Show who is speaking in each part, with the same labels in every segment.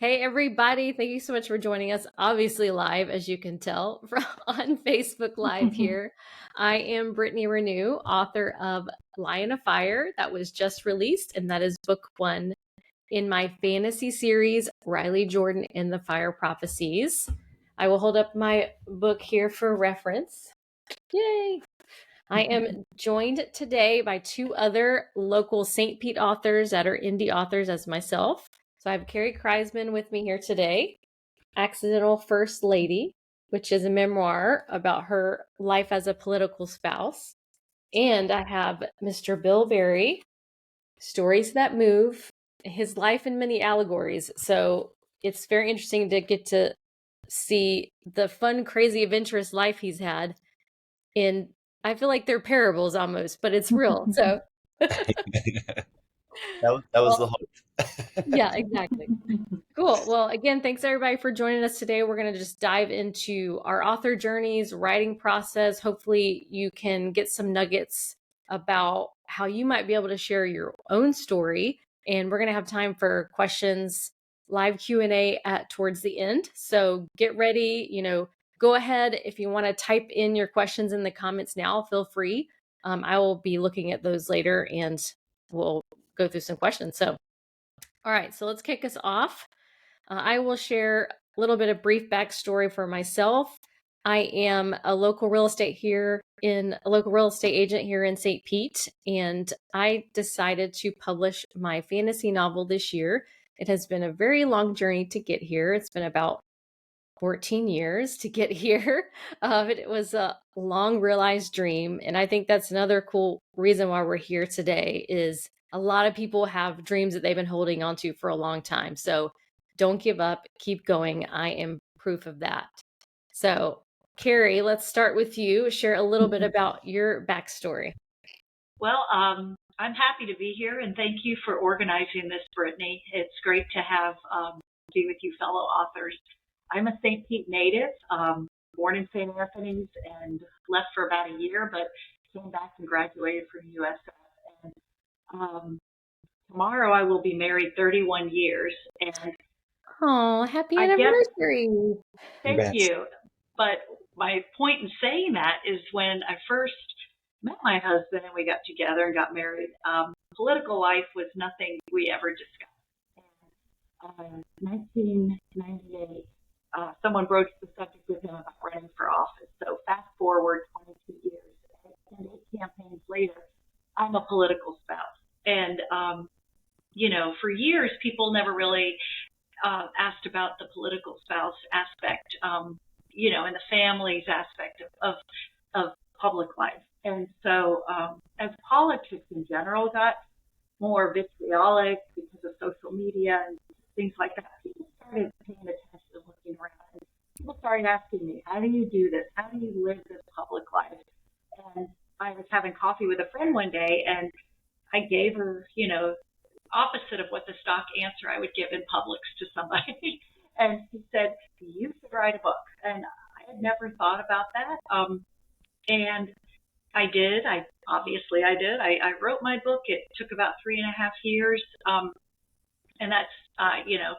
Speaker 1: Hey, everybody. Thank you so much for joining us, obviously live, as you can tell, from on Facebook Live here. I am Brittany Ranew, author of Lion of Fire, that was just released, and that is book one in my fantasy series, Riley Jordan and the Fire Prophecies. I will hold up my book here for reference. Yay! I am joined today by two other local St. Pete authors that are indie authors as myself. So I have Kerry Kriseman with me here today, Accidental First Lady, which is a memoir about her life as a political spouse. And I have Mr. Bill Berry, Stories That Move, his life in many allegories. So it's very interesting to get to see the fun, crazy, adventurous life he's had in, I feel like they're parables almost, but it's real. So
Speaker 2: That was the
Speaker 1: well,
Speaker 2: hope.
Speaker 1: yeah, exactly. Cool. Well, again, thanks everybody for joining us today. We're going to just dive into our author journeys, writing process. Hopefully you can get some nuggets about how you might be able to share your own story. And we're going to have time for questions, live Q&A at towards the end. So get ready, go ahead. If you want to type in your questions in the comments now, feel free. I will be looking at those later and we'll go through some questions. So, all right, so let's kick us off. I will share a little bit of brief backstory for myself. I am a local real estate agent here in St. Pete, and I decided to publish my fantasy novel this year. It has been a very long journey to get here. It's been about 14 years to get here. But it was a long realized dream. And I think that's another cool reason why we're here today is a lot of people have dreams that they've been holding on to for a long time. So don't give up, keep going. I am proof of that. So Kerry, let's start with you. Share a little bit about your backstory.
Speaker 3: Well, I'm happy to be here, and thank you for organizing this, Brittany. It's great to have be with you fellow authors. I'm a St. Pete native, born in St. Anthony's and left for about a year, but came back and graduated from USF. And tomorrow I will be married 31 years. And
Speaker 1: oh, happy anniversary.
Speaker 3: Thank
Speaker 2: Congrats.
Speaker 3: you. But my point in saying that is when I first met my husband and we got together and got married, political life was nothing we ever discussed. And 1998, someone broached the subject with him about running for office. So fast forward 22 years and 8 campaigns later, I'm a political spouse. And, for years, people never really asked about the political spouse aspect, and the families aspect of public life. And so as politics in general got more vitriolic because of social media and things like that, people started paying attention and looking around. And people started asking me, how do you do this? How do you live this public life? And I was having coffee with a friend one day, and I gave her, opposite of what the stock answer I would give in Publix to somebody. And she said, you should write a book. And I had never thought about that. And I did. I did. I wrote my book. It took about 3.5 years. And that's,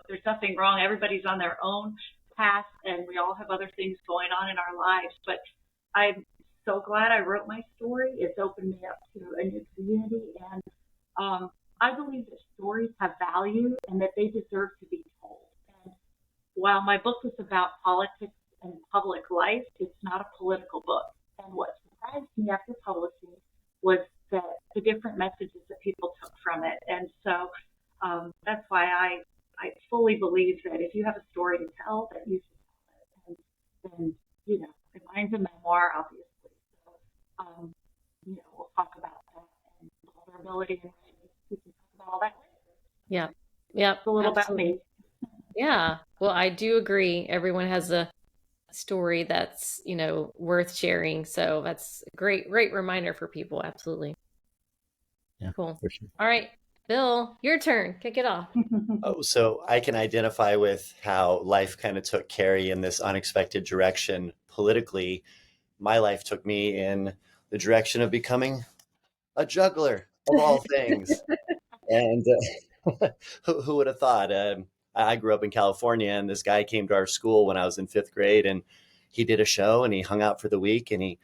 Speaker 3: there's nothing wrong. Everybody's on their own path, and we all have other things going on in our lives. But I'm so glad I wrote my story. It's opened me up to a new community. And I believe that stories have value and that they deserve to be told. And while my book is about politics and public life, it's not a political book. And what surprised me after publishing was that the different messages that people took from it. And so that's why I fully believe that if you have a story to tell, that you should tell it. And mine's a memoir, obviously. So, we'll talk about that and vulnerability and we can talk about all that later.
Speaker 1: Yeah. Yeah.
Speaker 3: It's a little absolutely. About me.
Speaker 1: Yeah. Well, I do agree. Everyone has a story that's, worth sharing. So that's a great reminder for people. Absolutely.
Speaker 2: Yeah,
Speaker 1: cool.
Speaker 2: for sure.
Speaker 1: All right, Bill, your turn. Kick it off.
Speaker 2: So I can identify with how life kind of took Kerry in this unexpected direction politically. My life took me in the direction of becoming a juggler of all things. And who would have thought? I grew up in California, and this guy came to our school when I was in fifth grade, and he did a show and he hung out for the week and he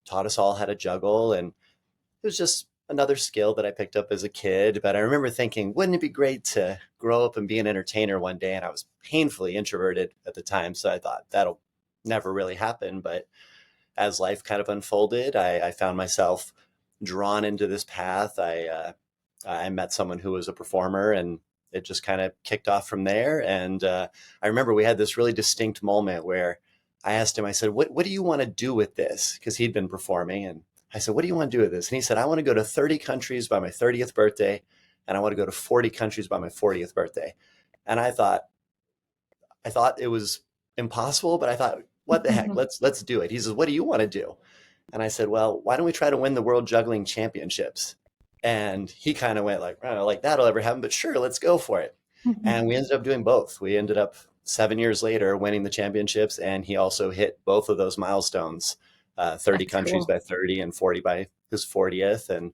Speaker 2: taught us all how to juggle. And it was just another skill that I picked up as a kid. But I remember thinking, wouldn't it be great to grow up and be an entertainer one day? And I was painfully introverted at the time. So I thought that'll never really happen. But as life kind of unfolded, I found myself drawn into this path. I met someone who was a performer, and it just kind of kicked off from there. And I remember we had this really distinct moment where I asked him, I said, what do you want to do with this? Because he'd been performing. And I said, what do you want to do with this? And he said, I want to go to 30 countries by my 30th birthday, and I want to go to 40 countries by my 40th birthday. And I thought it was impossible, but I thought, what the heck, let's do it. He says, what do you want to do? And I said, well, why don't we try to win the World Juggling Championships? And he kind of went like, I don't know, like that'll ever happen, but sure, let's go for it. And we ended up doing both. We ended up 7 years later winning the championships, and he also hit both of those milestones, 30
Speaker 1: That's
Speaker 2: countries
Speaker 1: cool.
Speaker 2: by 30 and 40 by his 40th. And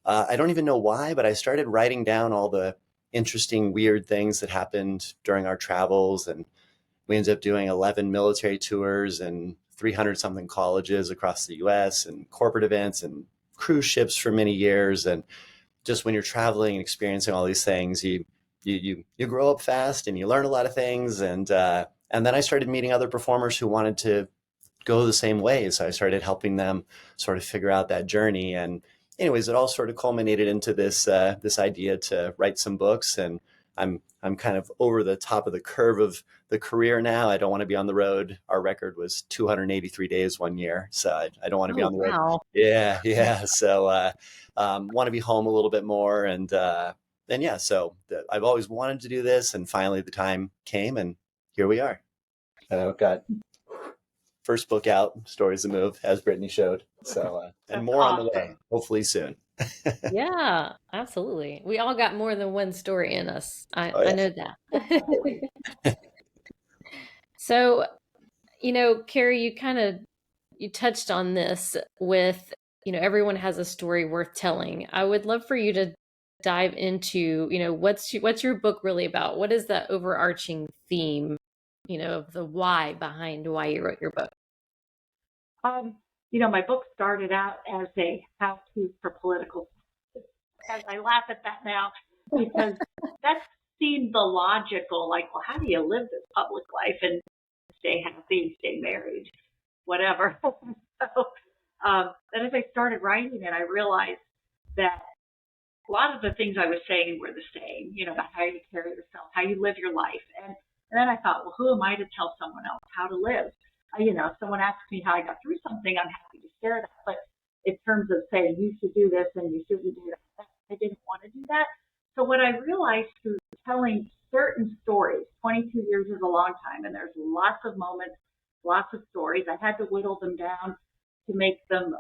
Speaker 2: I don't even know why, but I started writing down all the interesting, weird things that happened during our travels. And we ended up doing 11 military tours and 300 something colleges across the US and corporate events and cruise ships for many years. And just when you're traveling and experiencing all these things, you grow up fast and you learn a lot of things. And then I started meeting other performers who wanted to go the same way. So I started helping them sort of figure out that journey. And anyways, it all sort of culminated into this idea to write some books. And I'm kind of over the top of the curve of the career now. I don't want to be on the road. Our record was 283 days one year, so I don't want to be
Speaker 1: Oh,
Speaker 2: on the road.
Speaker 1: wow.
Speaker 2: Yeah. So want to be home a little bit more, and yeah. So I've always wanted to do this, and finally the time came, and here we are. And I've got first book out, Stories to Move, as Brittany showed. So and
Speaker 3: That's
Speaker 2: more on the way,
Speaker 3: awesome.
Speaker 2: hopefully soon.
Speaker 1: Yeah, absolutely. We all got more than one story in us.
Speaker 2: Oh
Speaker 1: I
Speaker 2: yeah.
Speaker 1: know that. So, Kerry, you touched on this with, everyone has a story worth telling. I would love for you to dive into, what's your book really about? What is that overarching theme, of the why behind why you wrote your book?
Speaker 3: Um, my book started out as a how-to for political science. I laugh at that now because that seemed the logical, like, well, how do you live this public life and stay happy and stay married, whatever. So then as I started writing it, I realized that a lot of the things I was saying were the same, about how you carry yourself, how you live your life. And then I thought, well, who am I to tell someone else how to live? If someone asks me how I got through something, I'm happy to share that. But in terms of saying you should do this and you shouldn't do that, I didn't want to do that. So what I realized through telling certain stories, 22 years is a long time, and there's lots of moments, lots of stories. I had to whittle them down to make them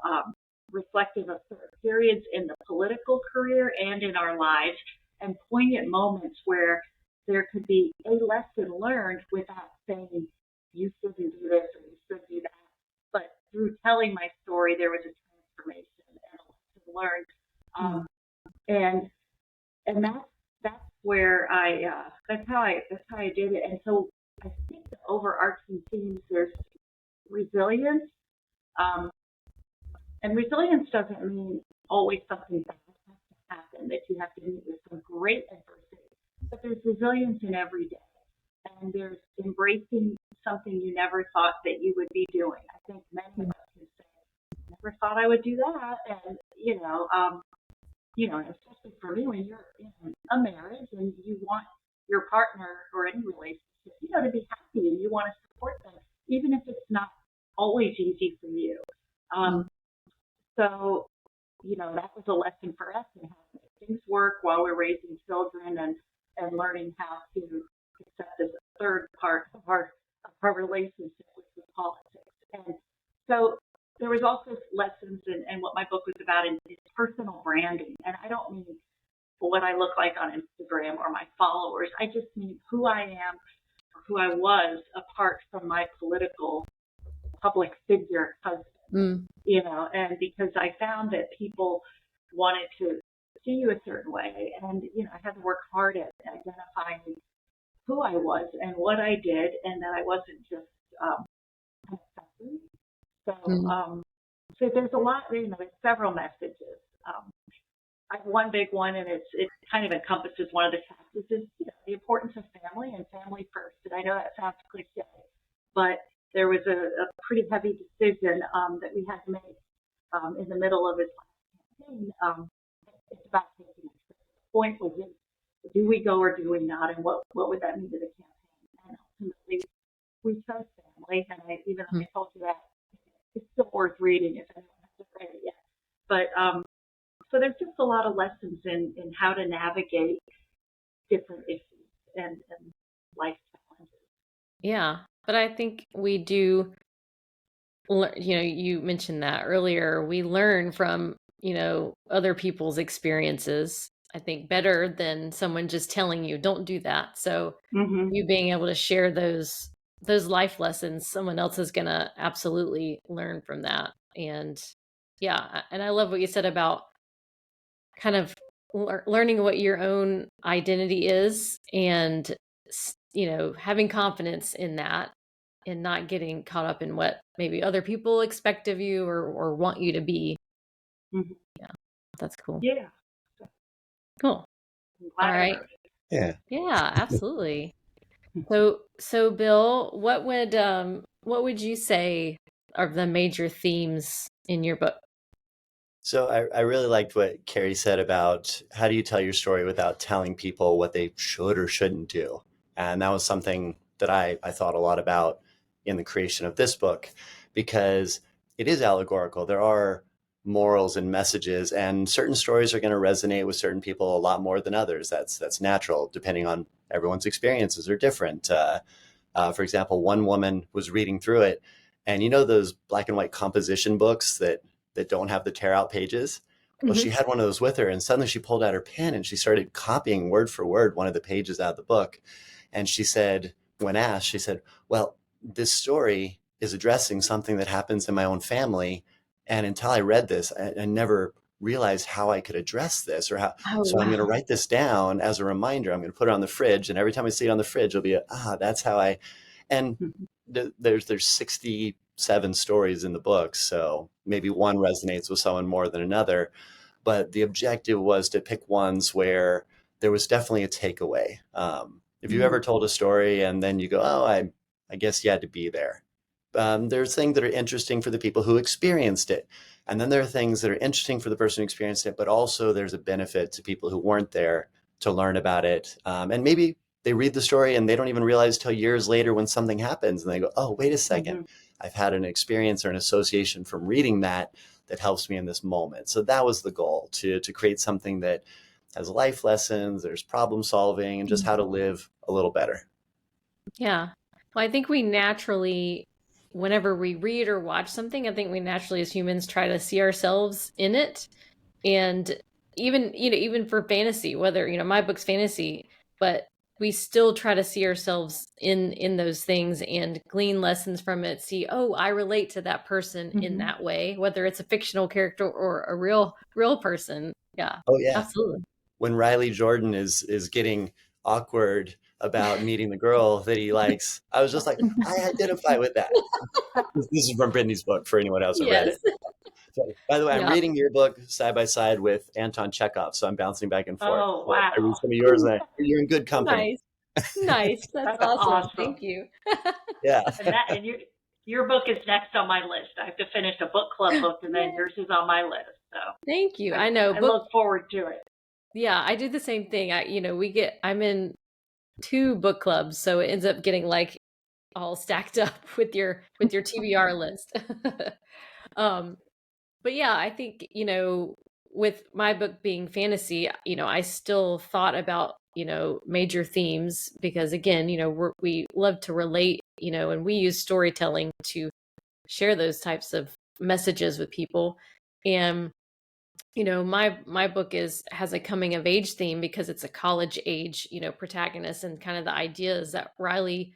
Speaker 3: reflective of certain periods in the political career and in our lives, and poignant moments where there could be a lesson learned without saying you shouldn't do this or you should do that. But through telling my story, there was a transformation and a lesson learned. And that's where that's how I did it. And so I think the overarching themes, there's resilience. Um, and resilience doesn't mean always something bad has to happen, that you have to meet with some great adversity. But there's resilience in every day. And there's embracing something you never thought that you would be doing. I think many of us can say, never thought I would do that. And, especially for me, when you're in a marriage and you want your partner or any relationship, to be happy and you want to support them, even if it's not always easy for you. So, that was a lesson for us in how to make things work while we're raising children and learning how to accept this third part of our relationship, which was politics. And so there was also lessons in what my book was about in personal branding. And I don't mean what I look like on Instagram or my followers. I just mean who I am or who I was apart from my political public figure husband. And because I found that people wanted to see you a certain way, and I had to work hard at identifying who I was and what I did, and that I wasn't just an accessory. So, so there's a lot, there's several messages. I have one big one, and it kind of encompasses one of the chapters, is the importance of family and family first. And I know that sounds cliche, but there was a pretty heavy decision that we had to make in the middle of his last campaign. It's about taking a trip. The point was, do we go or do we not, and what would that mean to the campaign? And ultimately, we chose family. And even though I told you that, it's still worth reading if anyone hasn't read it yet. But so there's just a lot of lessons in how to navigate different issues and life challenges.
Speaker 1: Yeah, but I think we do, you mentioned that earlier, we learn from, other people's experiences, I think, better than someone just telling you, don't do that. So you being able to share those life lessons, someone else is going to absolutely learn from that. And yeah, and I love what you said about kind of learning what your own identity is, and having confidence in that, and not getting caught up in what maybe other people expect of you or want you to be. Yeah, that's cool.
Speaker 3: Yeah.
Speaker 1: Cool. All right. Yeah, absolutely. So Bill, what would you say are the major themes in your book?
Speaker 2: So I really liked what Kerry said about how do you tell your story without telling people what they should or shouldn't do. And that was something that I thought a lot about in the creation of this book, because it is allegorical. There are morals and messages, and certain stories are going to resonate with certain people a lot more than others. That's natural, depending on everyone's experiences are different. For example, one woman was reading through it, and those black and white composition books that don't have the tear out pages. Well, she had one of those with her, and suddenly she pulled out her pen and she started copying word for word one of the pages out of the book. And she said, when asked, she said, well, this story is addressing something that happens in my own family. And until I read this, I never realized how I could address this, or how. So I'm going to write this down as a reminder. I'm going to put it on the fridge. And every time I see it on the fridge, it'll be, that's how I, and there's 67 stories in the book, so maybe one resonates with someone more than another, but the objective was to pick ones where there was definitely a takeaway. If you ever told a story and then you go, I guess you had to be there. There's things that are interesting for the people who experienced it, and then there are things that are interesting for the person who experienced it, but also there's a benefit to people who weren't there to learn about it. And maybe they read the story and they don't even realize till years later when something happens and they go, oh, wait a second. I've had an experience or an association from reading that helps me in this moment. So that was the goal, to create something that has life lessons, there's problem solving, and just how to live a little better.
Speaker 1: Yeah. Well, I think we naturally, whenever we read or watch something, I think we naturally as humans try to see ourselves in it. And even for fantasy, whether, my book's fantasy, but we still try to see ourselves in those things and glean lessons from it. See, oh, I relate to that person in that way, whether it's a fictional character or a real person. Yeah.
Speaker 2: Oh yeah.
Speaker 1: Absolutely.
Speaker 2: When Riley Jordan is getting awkward about meeting the girl that he likes, I was just like, I identify with that. This is from Brittany's book for anyone else who read it. So, by the way, I'm reading your book side by side with Anton Chekhov, so I'm bouncing back and forth.
Speaker 3: Oh, wow.
Speaker 2: I read some of yours, and you're in good company.
Speaker 1: Nice. That's awesome. Thank you.
Speaker 2: Yeah.
Speaker 3: And your book is next on my list. I have to finish a book club book, and then yours is on my list. So
Speaker 1: thank you. I know.
Speaker 3: I look forward to it.
Speaker 1: Yeah, I do the same thing. I'm in 2 book clubs, so it ends up getting like all stacked up with your TBR list. But yeah, I think, with my book being fantasy, I still thought about, major themes, because again, we love to relate, and we use storytelling to share those types of messages with people. And my book has a coming of age theme because it's a college age, protagonist, and kind of the idea is that Riley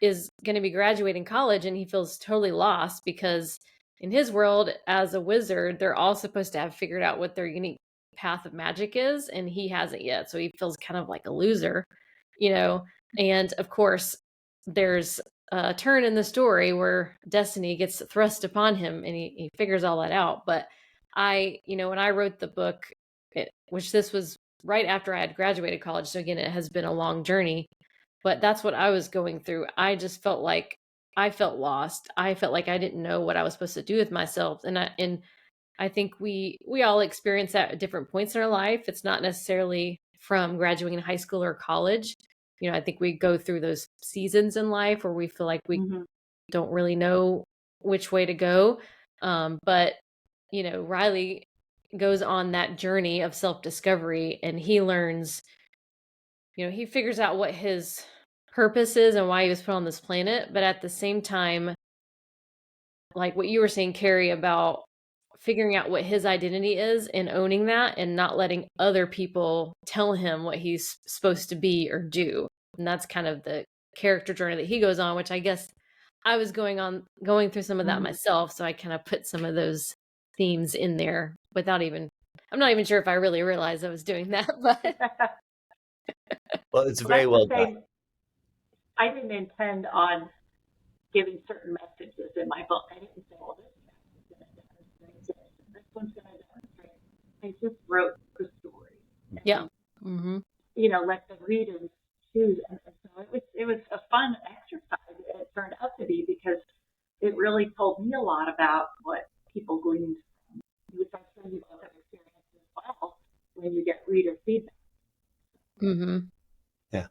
Speaker 1: is going to be graduating college and he feels totally lost because in his world as a wizard, they're all supposed to have figured out what their unique path of magic is, and he hasn't yet. So he feels kind of like a loser, And of course, there's a turn in the story where destiny gets thrust upon him and he figures all that out. But when I wrote the book, which this was right after I had graduated college. So again, it has been a long journey, but that's what I was going through. I just felt like I felt lost. I felt like I didn't know what I was supposed to do with myself. And I think we all experience that at different points in our life. It's not necessarily from graduating high school or college. I think we go through those seasons in life where we feel like we don't really know which way to go. But Riley goes on that journey of self-discovery, and he learns, he figures out what his purpose is and why he was put on this planet. But at the same time, like what you were saying, Kerry, about figuring out what his identity is and owning that and not letting other people tell him what he's supposed to be or do. And that's kind of the character journey that he goes on, which I guess I was going through some of that myself. So I kind of put some of those themes in there I'm not even sure if I really realized I was doing that, but
Speaker 2: Well, it's very well done.
Speaker 3: I didn't intend on giving certain messages in my book. I didn't say, well, this message is going to demonstrate this, and this one's going to demonstrate. I just wrote the story.
Speaker 1: Yeah.
Speaker 3: Let the readers choose. And so it was a fun exercise. It turned out to be, because it really told me a lot about what people gleaned from, which I'm sure you both have experienced as well when you get reader feedback.
Speaker 2: Yeah.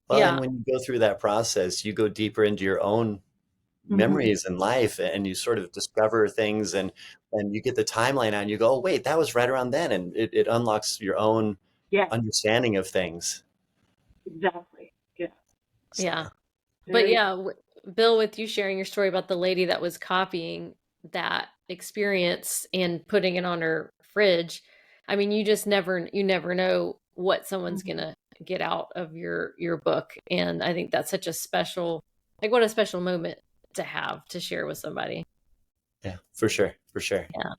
Speaker 2: Well, and when you go through that process, you go deeper into your own memories in life, and you sort of discover things, and you get the timeline out and you go, oh, wait, that was right around then. And it unlocks your own understanding of things.
Speaker 3: Exactly. Yeah.
Speaker 2: So,
Speaker 1: yeah. But yeah, Bill, with you sharing your story about the lady that was copying that experience and putting it on her fridge, I mean, you never know what someone's gonna get out of your book. And I think that's such a special, what a special moment to have to share with somebody.
Speaker 2: Yeah, for sure.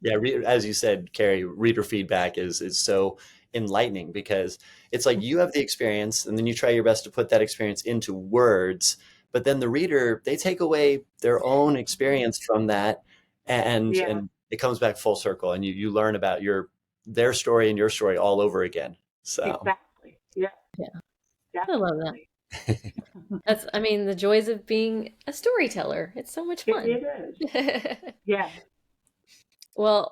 Speaker 2: Yeah. As you said, Kerry, reader feedback is so enlightening, because it's like you have the experience and then you try your best to put that experience into words, but then the reader, they take away their own experience from that, and it comes back full circle, and you learn about their story and your story all over again. So
Speaker 3: exactly. Yeah.
Speaker 1: I love that. That's, the joys of being a storyteller. It's so much fun.
Speaker 3: It is. Yeah.
Speaker 1: Well,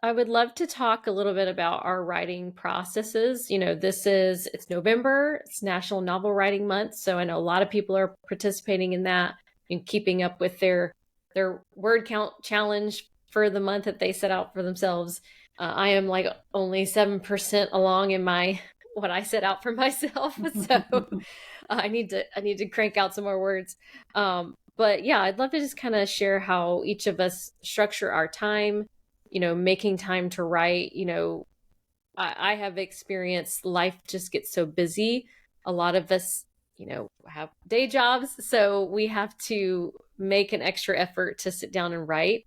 Speaker 1: I would love to talk a little bit about our writing processes. It's November, it's National Novel Writing Month. So I know a lot of people are participating in that and keeping up with their word count challenge for the month that they set out for themselves. I am like only 7% along in what I set out for myself. So I need to crank out some more words. But yeah, I'd love to just kind of share how each of us structure our time, making time to write. I have experienced life just gets so busy. A lot of us, have day jobs. So we have to make an extra effort to sit down and write.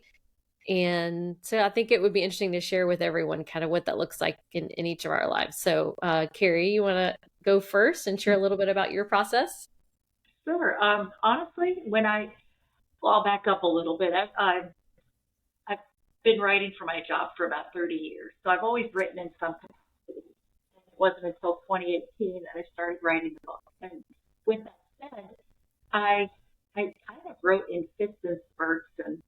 Speaker 1: And so I think it would be interesting to share with everyone kind of what that looks like in each of our lives. So, Kerry, you want to go first and share a little bit about your process?
Speaker 3: Sure. Honestly, I'll back up a little bit. I've been writing for my job for about 30 years. So I've always written in some capacity. And it wasn't until 2018 that I started writing the book. And with that said, I kind of wrote in fits and spurts, and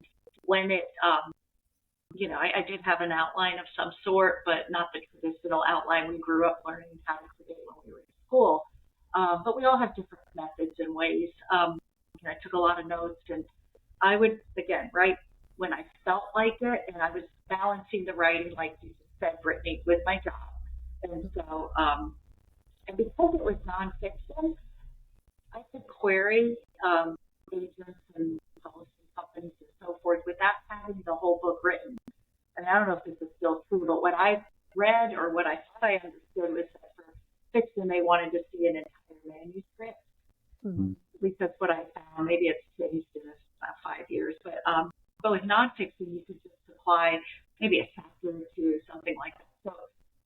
Speaker 3: when I did have an outline of some sort, but not the traditional outline we grew up learning how to create when we were in school. But we all have different methods and ways. I took a lot of notes, and I would, again, write when I felt like it, and I was balancing the writing, like you just said, Brittany, with my job. And so, and because it was nonfiction, I could query agents and publishing companies and so forth without having the whole book written. And I don't know if this is still true, but what I read, or what I thought I understood, was that for fiction they wanted to see an entire manuscript. At least that's what I found. Maybe it's changed in about 5 years. But with nonfiction, you could just apply maybe a chapter or two, something like that. So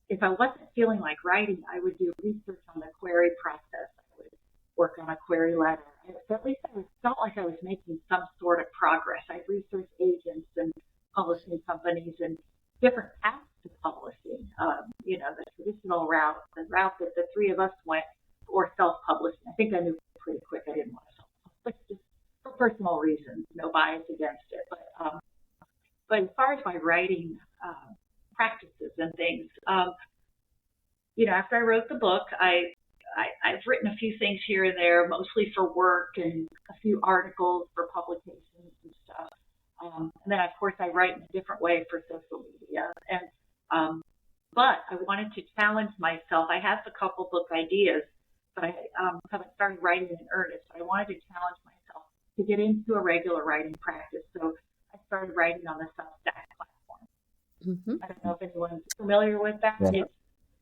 Speaker 3: if I wasn't feeling like writing, I would do research on the query process. I would on a query letter. At least I felt like I was making some sort of progress. I researched agents and publishing companies and different paths to publishing. The traditional route, the route that the three of us went, or self-publishing. I think I knew pretty quick I didn't want to self-publish, just for personal reasons, no bias against it. But as far as my writing practices and things, after I wrote the book, I've written a few things here and there, mostly for work and a few articles for publications and stuff. And then, of course, I write in a different way for social media. But I wanted to challenge myself. I have a couple book ideas, but I haven't started writing in earnest. But I wanted to challenge myself to get into a regular writing practice. So I started writing on the Substack platform.
Speaker 1: Mm-hmm.
Speaker 3: I don't know if anyone's familiar with that.
Speaker 2: Yeah.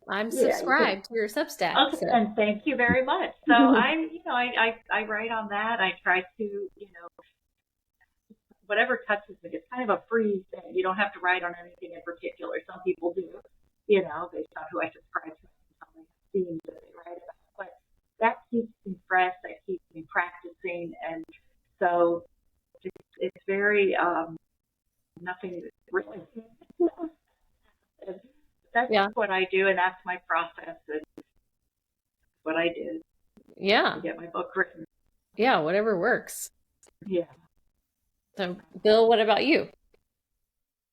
Speaker 1: I'm subscribed to your Substack.
Speaker 3: Okay, so. And thank you very much. So I write on that. I try to, whatever touches me. It's kind of a free thing. You don't have to write on anything in particular. Some people do, based on who I subscribe to and some of the themes that they write about. But that keeps me fresh. That keeps me practicing. And so it's very, nothing really. That's what I do, and that's my process, and what I did.
Speaker 1: Yeah.
Speaker 3: To get my book written.
Speaker 1: Yeah, whatever works.
Speaker 3: Yeah.
Speaker 1: So, Bill, what about you?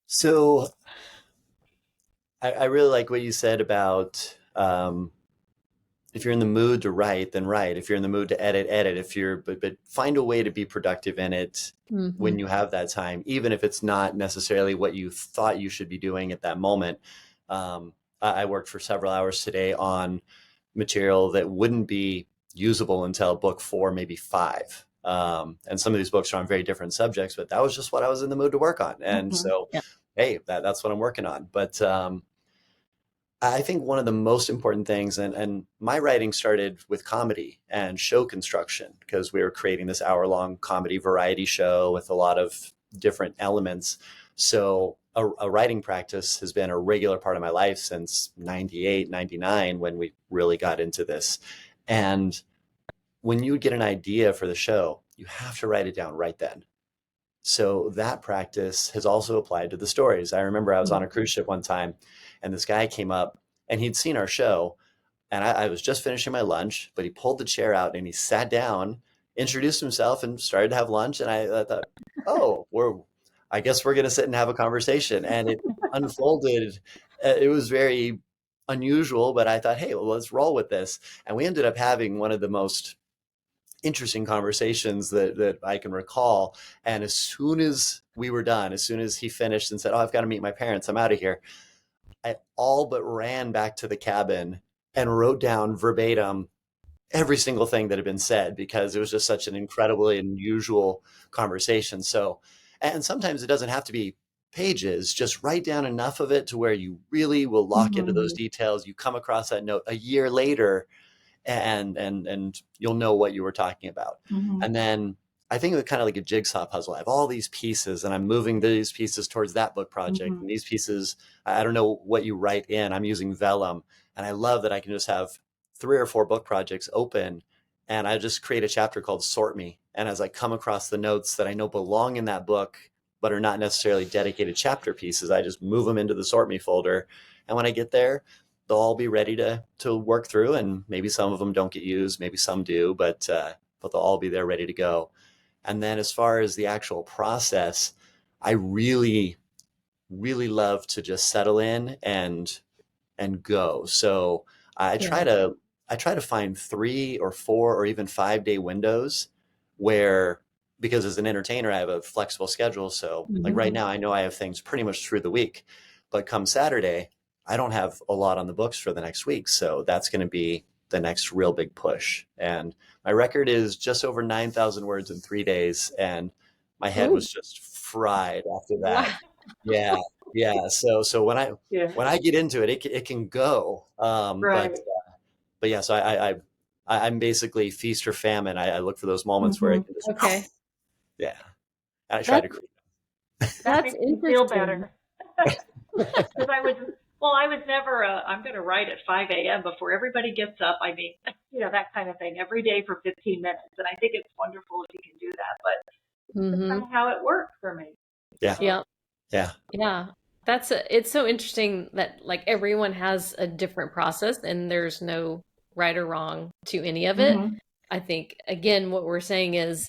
Speaker 2: So, I really like what you said about if you're in the mood to write, then write. If you're in the mood to edit. But find a way to be productive in it when you have that time, even if it's not necessarily what you thought you should be doing at that moment. I worked for several hours today on material that wouldn't be usable until book 4, maybe 5. And some of these books are on very different subjects, but that was just what I was in the mood to work on. And so, hey, that's what I'm working on. But I think one of the most important things, and my writing started with comedy and show construction, because we were creating this hour-long comedy variety show with a lot of different elements. So a writing practice has been a regular part of my life since 98, 99, when we really got into this. And when you get an idea for the show, you have to write it down right then. So that practice has also applied to the stories. I remember I was on a cruise ship one time, and this guy came up and he'd seen our show, and I was just finishing my lunch, but he pulled the chair out and he sat down, introduced himself, and started to have lunch. And I thought, oh, I guess we're going to sit and have a conversation. And it unfolded. It was very unusual, but I thought, hey, well, let's roll with this. And we ended up having one of the most interesting conversations that I can recall. And as soon as we were done, as soon as he finished and said, oh, I've got to meet my parents, I'm out of here, I all but ran back to the cabin and wrote down verbatim every single thing that had been said, because it was just such an incredibly unusual conversation. So, and sometimes it doesn't have to be pages, just write down enough of it to where you really will lock into those details. You come across that note a year later, and you'll know what you were talking about. And then I think it was kind of like a jigsaw puzzle. I have all these pieces, and I'm moving these pieces towards that book project. And these pieces, I don't know what you write in. I'm using vellum, and I love that I can just have 3 or 4 book projects open, and I just create a chapter called Sort Me. And as I come across the notes that I know belong in that book, but are not necessarily dedicated chapter pieces, I just move them into the Sort Me folder. And when I get there, they'll all be ready to work through, and maybe some of them don't get used, maybe some do, but they'll all be there ready to go. And then as far as the actual process, I really, really love to just settle in and go. So I try to find 3 or 4 or even 5-day windows where, because as an entertainer, I have a flexible schedule. So like right now, I know I have things pretty much through the week, but come Saturday, I don't have a lot on the books for the next week. So that's going to be the next real big push. And my record is just over 9,000 words in 3 days. And my head was just fried after that. Wow. Yeah. So when I get into it, it can go. But yeah, so I'm basically feast or famine. I look for those moments where I can just, yeah. And I try to create them.
Speaker 3: That makes me feel better. Because Well, I was never, I'm going to write at 5 a.m. before everybody gets up. I mean, that kind of thing every day for 15 minutes. And I think it's wonderful if you can do that, but that's
Speaker 1: Mm-hmm.
Speaker 3: kind of how it works for me.
Speaker 2: Yeah.
Speaker 1: Yeah.
Speaker 2: Yeah.
Speaker 1: Yeah. It's so interesting that like everyone has a different process and there's no right or wrong to any of it.
Speaker 3: Mm-hmm.
Speaker 1: I think, again, what we're saying is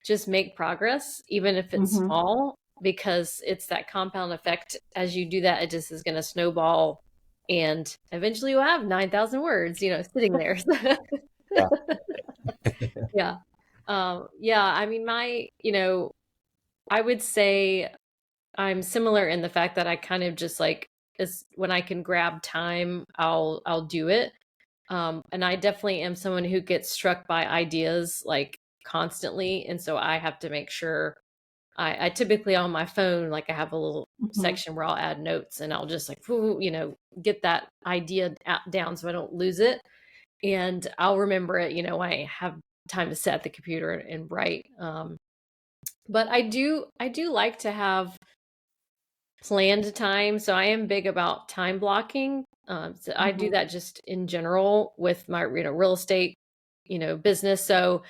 Speaker 1: just make progress, even if it's
Speaker 3: Mm-hmm.
Speaker 1: small, because it's that compound effect. As you do that, it just is going to snowball. And eventually you'll have 9,000 words, sitting there.
Speaker 2: Yeah.
Speaker 1: Yeah. Yeah. I mean, I would say I'm similar in the fact that I kind of just like is when I can grab time, I'll do it. And I definitely am someone who gets struck by ideas like constantly, and so I have to make sure I typically on my phone, like I have a little
Speaker 3: Mm-hmm.
Speaker 1: section where I'll add notes and I'll just like get that idea down so I don't lose it, and I'll remember it when I have time to sit at the computer and write. But I do like to have planned time. So I am big about time blocking. So I do
Speaker 3: Mm-hmm.
Speaker 1: that just in general with my real estate, business. So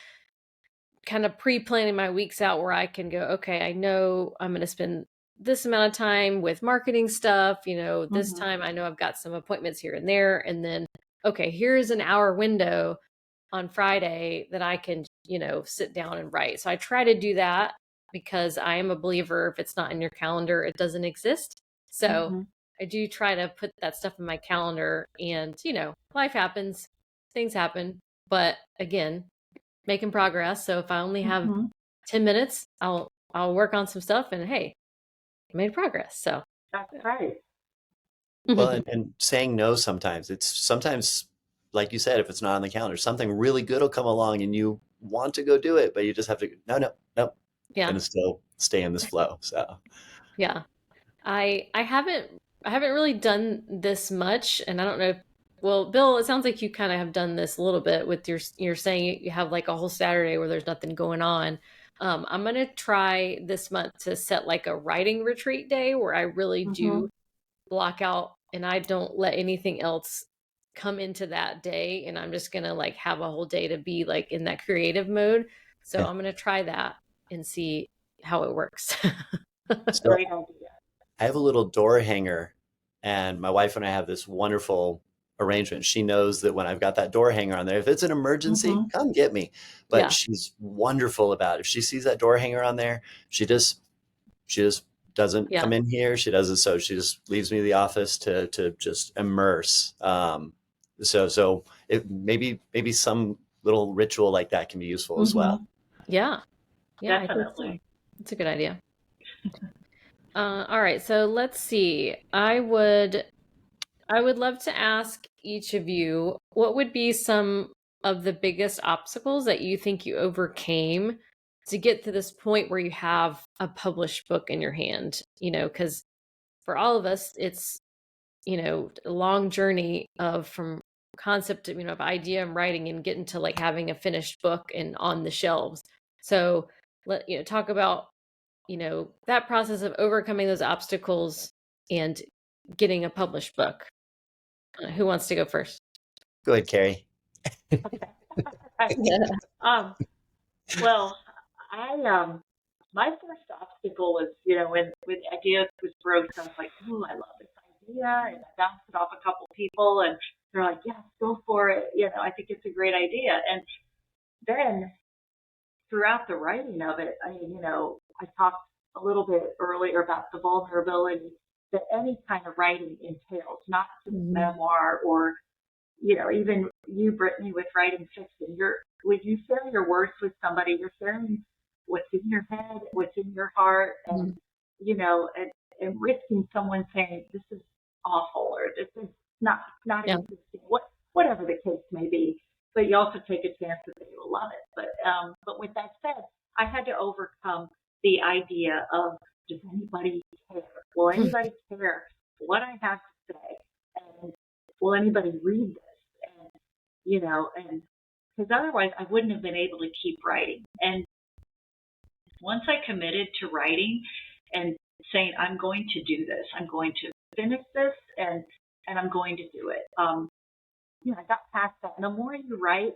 Speaker 1: kind of pre-planning my weeks out where I can go, okay, I know I'm going to spend this amount of time with marketing stuff, this
Speaker 3: Mm-hmm.
Speaker 1: time I know I've got some appointments here and there, and then okay, here's an hour window on Friday that I can, sit down and write. So I try to do that because I am a believer if it's not in your calendar, it doesn't exist. So
Speaker 3: Mm-hmm.
Speaker 1: I do try to put that stuff in my calendar, and, life happens, things happen. But again, making progress. So if I only have
Speaker 3: Mm-hmm.
Speaker 1: 10 minutes, I'll work on some stuff and hey, I made progress. So
Speaker 3: That's right.
Speaker 2: Well, and saying no sometimes, it's sometimes, like you said, if it's not on the calendar, something really good will come along and you want to go do it, but you just have to, no, no, no,
Speaker 1: yeah.
Speaker 2: and still stay in this flow. So,
Speaker 1: Yeah. I haven't really done this much, and I don't know if, well, Bill, it sounds like you kind of have done this a little bit with you're saying you have like a whole Saturday where there's nothing going on. I'm gonna try this month to set like a writing retreat day where I really
Speaker 3: Mm-hmm.
Speaker 1: do block out and I don't let anything else come into that day, and I'm just gonna like have a whole day to be like in that creative mode. So
Speaker 2: yeah.
Speaker 1: I'm gonna try that and see how it works.
Speaker 2: So
Speaker 3: Great idea.
Speaker 2: I have a little door hanger, and my wife and I have this wonderful arrangement. She knows that when I've got that door hanger on there, if it's an emergency,
Speaker 3: Mm-hmm.
Speaker 2: come get me. But
Speaker 1: Yeah.
Speaker 2: she's wonderful about it. If she sees that door hanger on there, she just doesn't
Speaker 1: Yeah.
Speaker 2: come in here. She doesn't. So she just leaves me to the office to just immerse. So it maybe some little ritual like that can be useful as well.
Speaker 3: Mm-hmm.
Speaker 1: Yeah. Yeah, I think so.
Speaker 3: Definitely.
Speaker 1: It's a good idea. All right, so let's see. I would love to ask each of you what would be some of the biggest obstacles that you think you overcame to get to this point where you have a published book in your hand, because for all of us, it's, a long journey of from concept to, of idea and writing and getting to like having a finished book and on the shelves. So talk about that process of overcoming those obstacles and getting a published book. Who wants to go first?
Speaker 2: Go ahead, Kerry.
Speaker 3: Right. Um, well, I my first obstacle was, when the idea was broached, I was like, "Ooh, I love this idea," and I bounced it off a couple people, and they're like, "Yes, go for it." I think it's a great idea. And then throughout the writing of it, I talked a little bit earlier about the vulnerability that any kind of writing entails, not just
Speaker 1: Mhm.
Speaker 3: memoir or even you, Brittany, with writing fiction. When you share your words with somebody, you're sharing what's in your head, what's in your heart, and
Speaker 1: Mhm.
Speaker 3: and risking someone saying this is awful or this is not
Speaker 1: Yeah.
Speaker 3: interesting, whatever the case may be. But you also take a chance that they will love it. But with that said, I had to overcome the idea of, does anybody care? Will anybody care what I have to say? And will anybody read this? And because otherwise I wouldn't have been able to keep writing. And once I committed to writing and saying, I'm going to do this, I'm going to finish this, and I'm going to do it. I got past that. And the more you write,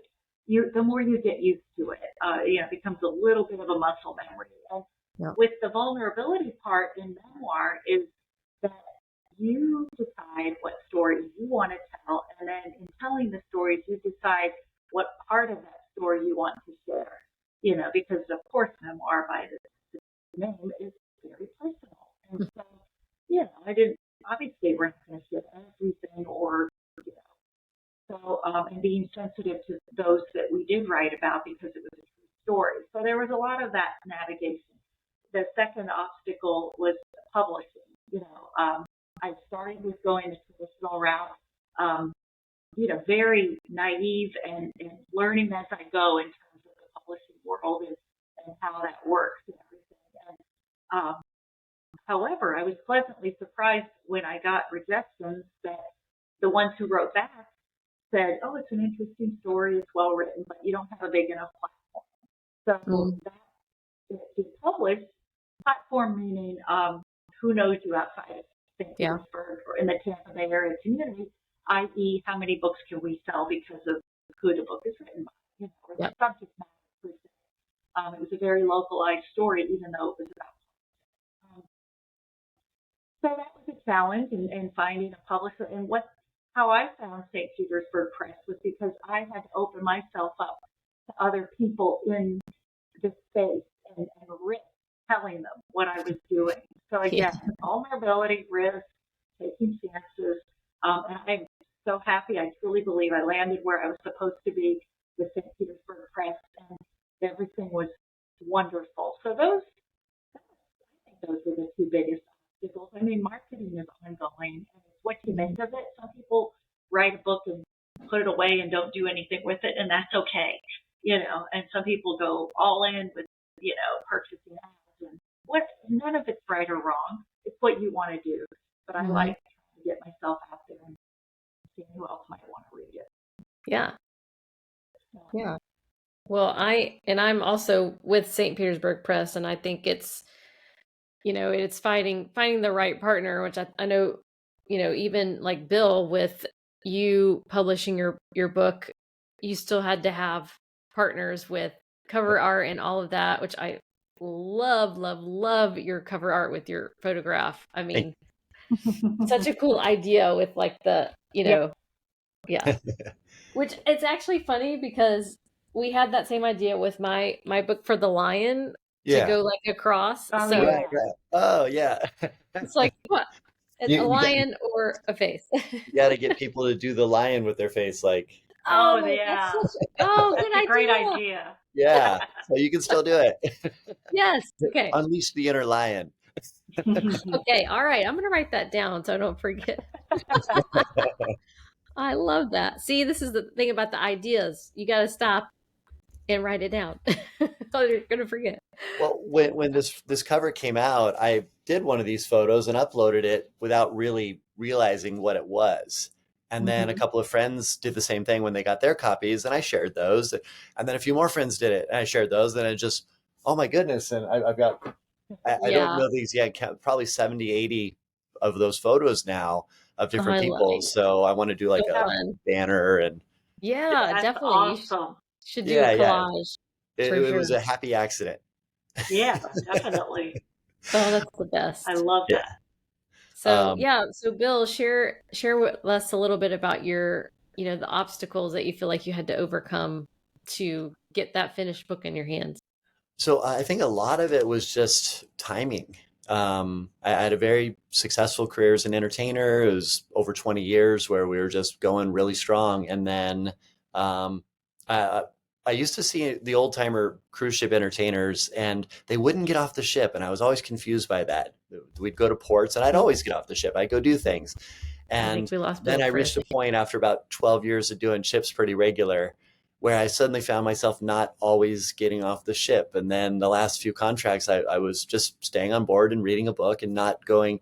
Speaker 3: the more you get used to it. It becomes a little bit of a muscle memory. And with the vulnerability part in memoir is that you decide what stories you want to tell, and then in telling the stories, you decide what part of that story you want to share. Because of course, memoir by the name is very personal, and so I didn't. Obviously, we're not going to share everything, or so, and being sensitive to those that we did write about because it was a true story. So there was a lot of that navigation. The second obstacle was publishing. I started with going the traditional route, very naive and learning as I go in terms of the publishing world and how that works and everything. And, however, I was pleasantly surprised when I got rejections that the ones who wrote back said, "Oh, it's an interesting story, it's well written, but you don't have a big enough platform." So that to publish, platform meaning who knows you outside of St. Petersburg or in the Tampa Bay area community, i.e., how many books can we sell because of who the book is written by, or the subject matter. It was a very localized story, even though it was about. So that was a challenge in finding a publisher. And how I found St. Petersburg Press was because I had to open myself up to other people in the space and risk telling them what I was doing. So again, vulnerability, risk, taking chances. And I'm so happy. I truly believe I landed where I was supposed to be with St. Petersburg Press, and everything was wonderful. So I think those were the two biggest obstacles. I mean, marketing is ongoing, and it's what you make of it. Some people write a book and put it away and don't do anything with it, and that's okay. And some people go all in with, purchasing ads, and none of it's right or wrong. It's what you want to do. But I like to get myself out there and see who else might want to read it.
Speaker 1: Yeah. Yeah. Well, I'm also with St. Petersburg Press, and I think it's, it's finding the right partner, which I know, even like Bill, with you publishing your book, you still had to have partners with cover art and all of that, which I love your cover art with your photograph. I mean, such a cool idea with like the, which it's actually funny because we had that same idea with my book for the lion to go like across.
Speaker 2: Right. Oh yeah.
Speaker 1: It's like what? A lion or a face?
Speaker 2: You got to get people to do the lion with their face, like.
Speaker 3: Oh yeah.
Speaker 1: Good idea.
Speaker 3: Great idea.
Speaker 2: Yeah. So you can still do it.
Speaker 1: Yes. Okay.
Speaker 2: Unleash the inner lion.
Speaker 1: Okay. All right. I'm gonna write that down so I don't forget. I love that. See, this is the thing about the ideas. You got to stop and write it down. Oh, you're gonna forget.
Speaker 2: Well, when this cover came out, I did one of these photos and uploaded it without really realizing what it was. And then a couple of friends did the same thing when they got their copies, and I shared those. And then a few more friends did it, and I shared those. And it just, oh my goodness! And I've got, I don't know these yet, probably 70, 80 of those photos now of different people. So I want to do like a banner and.
Speaker 1: Yeah,
Speaker 3: that's
Speaker 1: definitely.
Speaker 3: Awesome.
Speaker 1: You should do a collage.
Speaker 2: It was a happy accident.
Speaker 3: Yeah, definitely.
Speaker 1: Oh, that's the best.
Speaker 3: I love that.
Speaker 1: So so Bill, share with us a little bit about your, the obstacles that you feel like you had to overcome to get that finished book in your hands.
Speaker 2: So I think a lot of it was just timing. I had a very successful career as an entertainer. It was over 20 years where we were just going really strong. And then I used to see the old timer cruise ship entertainers, and they wouldn't get off the ship. And I was always confused by that. We'd go to ports and I'd always get off the ship. I'd go do things. And then I reached a point after about 12 years of doing ships pretty regular where I suddenly found myself not always getting off the ship. And then the last few contracts, I was just staying on board and reading a book and not going.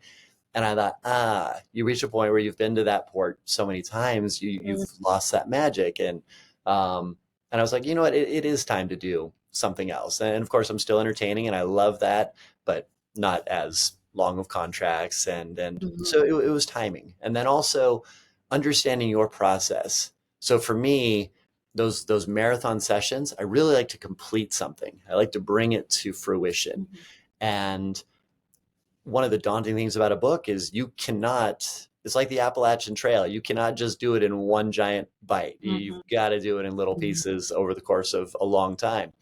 Speaker 2: And I thought, you reach a point where you've been to that port so many times, you've lost that magic. And I was like, you know what, it is time to do something else. And of course, I'm still entertaining and I love that, but not as long of contracts. And
Speaker 1: Mhm.
Speaker 2: so it was timing. And then also understanding your process. So for me, those marathon sessions, I really like to complete something. I like to bring it to fruition.
Speaker 3: Mhm.
Speaker 2: And one of the daunting things about a book is you cannot, it's like the Appalachian Trail. You cannot just do it in one giant bite. You've
Speaker 3: Mhm.
Speaker 2: got to do it in little pieces over the course of a long time.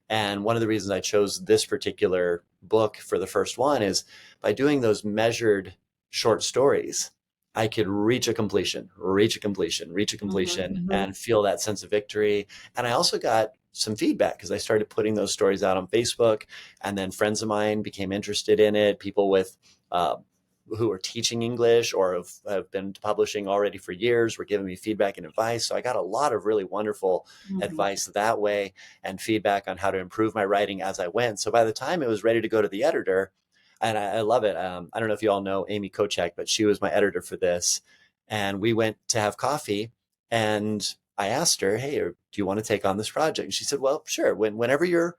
Speaker 2: And one of the reasons I chose this particular book for the first one is by doing those measured short stories, I could reach a completion, reach a completion, reach a
Speaker 3: Mhm.
Speaker 2: completion,
Speaker 1: Mhm.
Speaker 2: and feel that sense of victory. And I also got some feedback because I started putting those stories out on Facebook, and then friends of mine became interested in it. People with uh, who are teaching English or have been publishing already for years were giving me feedback and advice. So I got a lot of really wonderful
Speaker 3: Mhm.
Speaker 2: advice that way and feedback on how to improve my writing as I went. So by the time it was ready to go to the editor, and I love it. I don't know if you all know Amy Kochek, but she was my editor for this. And we went to have coffee, and I asked her, "Hey, do you want to take on this project?" And she said, "Well, sure. Whenever you're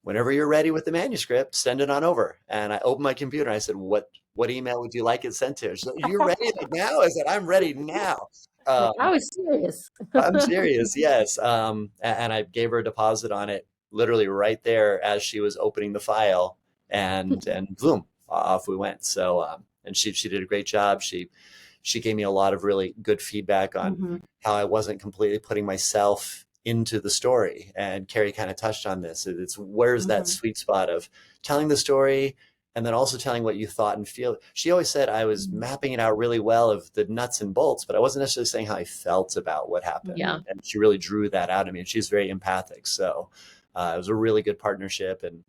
Speaker 2: ready with the manuscript, send it on over." And I opened my computer and I said, what email would you like it sent to? She said, "You're ready like now?" I said, "I'm ready now."
Speaker 1: I
Speaker 2: Um,
Speaker 1: was serious.
Speaker 2: I'm serious, yes. And I gave her a deposit on it literally right there as she was opening the file, and boom, off we went. So and she did a great job. She gave me a lot of really good feedback on
Speaker 3: Mhm.
Speaker 2: how I wasn't completely putting myself into the story. And Kerry kind of touched on this. It's where's that
Speaker 3: Mhm.
Speaker 2: sweet spot of telling the story and then also telling what you thought and feel. She always said I was mapping it out really well of the nuts and bolts, but I wasn't necessarily saying how I felt about what happened.
Speaker 1: Yeah.
Speaker 2: And she really drew that out of me. And she's very empathic. So it was a really good partnership. And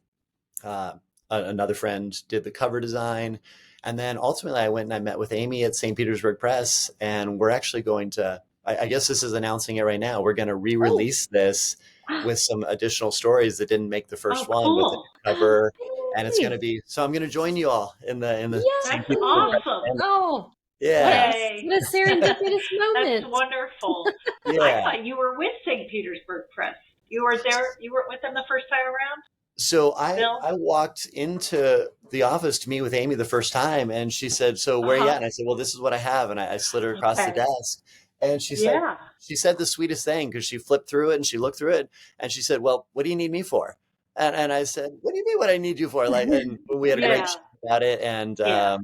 Speaker 2: uh, another friend did the cover design. And then ultimately, I went and I met with Amy at St. Petersburg Press, and we're actually going to, I guess this is announcing it right now. We're going to re
Speaker 1: Oh.
Speaker 2: release this with some additional stories that didn't make the first
Speaker 3: Oh,
Speaker 2: one with a
Speaker 3: cool.
Speaker 2: new cover. And it's going to
Speaker 1: Yay.
Speaker 2: be, so I'm going to join you all in the St.
Speaker 3: That's
Speaker 2: Petersburg
Speaker 1: Yay.
Speaker 2: Press
Speaker 3: awesome.
Speaker 2: family.
Speaker 1: Oh,
Speaker 2: Yeah.
Speaker 3: Yay.
Speaker 1: what a serendipitous
Speaker 3: That's
Speaker 1: moment.
Speaker 3: wonderful. I
Speaker 2: Yeah.
Speaker 3: thought you were with St. Petersburg Press. You were there. You were with them the first time around,
Speaker 2: So I
Speaker 3: Bill?
Speaker 2: I walked into the office to meet with Amy the first time, and she said, "So where are you
Speaker 3: Uh-huh.
Speaker 2: at?" And I said, "Well, this is what I have." And I slid her across the
Speaker 3: Okay.
Speaker 2: desk, and
Speaker 3: Yeah.
Speaker 2: she said the sweetest thing because she flipped through it and she looked through it, and she said, "Well, what do you need me for?" And I said, "What do you mean? What I need you for?" Like, and we had a great
Speaker 3: Yeah.
Speaker 2: chat about it,
Speaker 3: Yeah.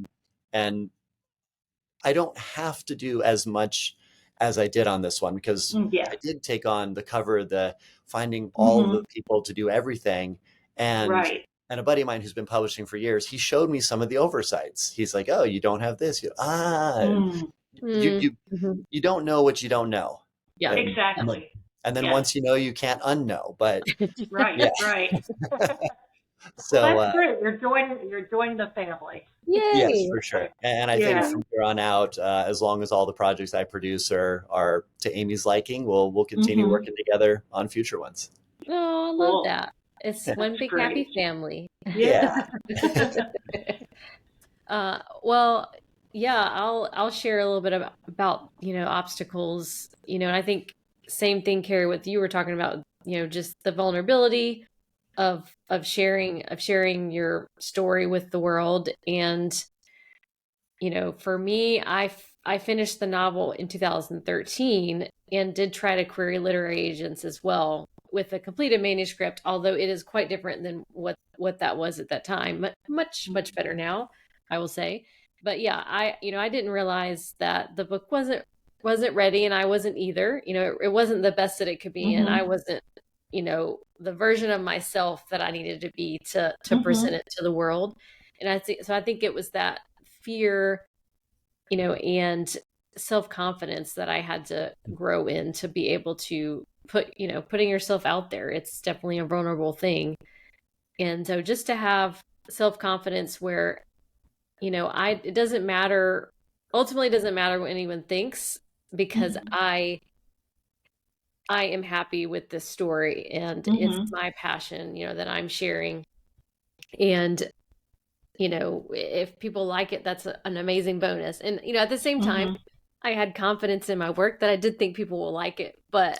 Speaker 2: and I don't have to do as much as I did on this one because
Speaker 3: Yeah.
Speaker 2: I did take on the cover, the finding all
Speaker 3: Mhm.
Speaker 2: the people to do everything. And
Speaker 3: Right.
Speaker 2: and a buddy of mine who's been publishing for years, he showed me some of the oversights. He's like, "Oh, you don't have this."
Speaker 3: Mm.
Speaker 2: You
Speaker 1: Mm.
Speaker 2: you
Speaker 1: Mhm.
Speaker 2: you don't know what you don't know.
Speaker 1: Yeah.
Speaker 2: And then
Speaker 3: Exactly. Yes.
Speaker 2: once you know, you can't unknow. But
Speaker 3: Right.
Speaker 2: yeah,
Speaker 3: Right. Well,
Speaker 2: so
Speaker 3: that's great. You're joining the family.
Speaker 2: yes,
Speaker 1: Yay.
Speaker 2: for sure. And I think
Speaker 3: Yeah.
Speaker 2: from here on out, as long as all the projects I produce are to Amy's liking, we'll continue
Speaker 3: Mhm.
Speaker 2: working together on future ones.
Speaker 1: Oh, I love
Speaker 3: Cool.
Speaker 1: that. It's
Speaker 3: That's
Speaker 1: one big happy
Speaker 3: great.
Speaker 1: family.
Speaker 2: Yeah.
Speaker 3: Yeah.
Speaker 1: Well, yeah, I'll share a little bit about obstacles, and I think same thing, Carrie, what you were talking about, just the vulnerability of sharing your story with the world. And for me, I finished the novel in 2013 and did try to query literary agents as well with a completed manuscript, although it is quite different than what that was at that time. Much better now, I will say. But yeah, I didn't realize that the book wasn't ready, and I wasn't either. It wasn't the best that it could be, and I
Speaker 3: Mhm.
Speaker 1: wasn't the version of myself that I needed to be to present
Speaker 3: Mhm.
Speaker 1: it to the world. And I think it was that fear, and self-confidence that I had to grow in to be able to putting yourself out there. It's definitely a vulnerable thing. And so just to have self-confidence where, it doesn't matter, ultimately it doesn't matter what anyone thinks, because
Speaker 3: Mhm.
Speaker 1: I am happy with this story, and it's
Speaker 3: Mhm.
Speaker 1: my passion, that I'm sharing. And if people like it, that's an amazing bonus. And, at the same time,
Speaker 3: Mhm.
Speaker 1: I had confidence in my work that I did think people will like it. But,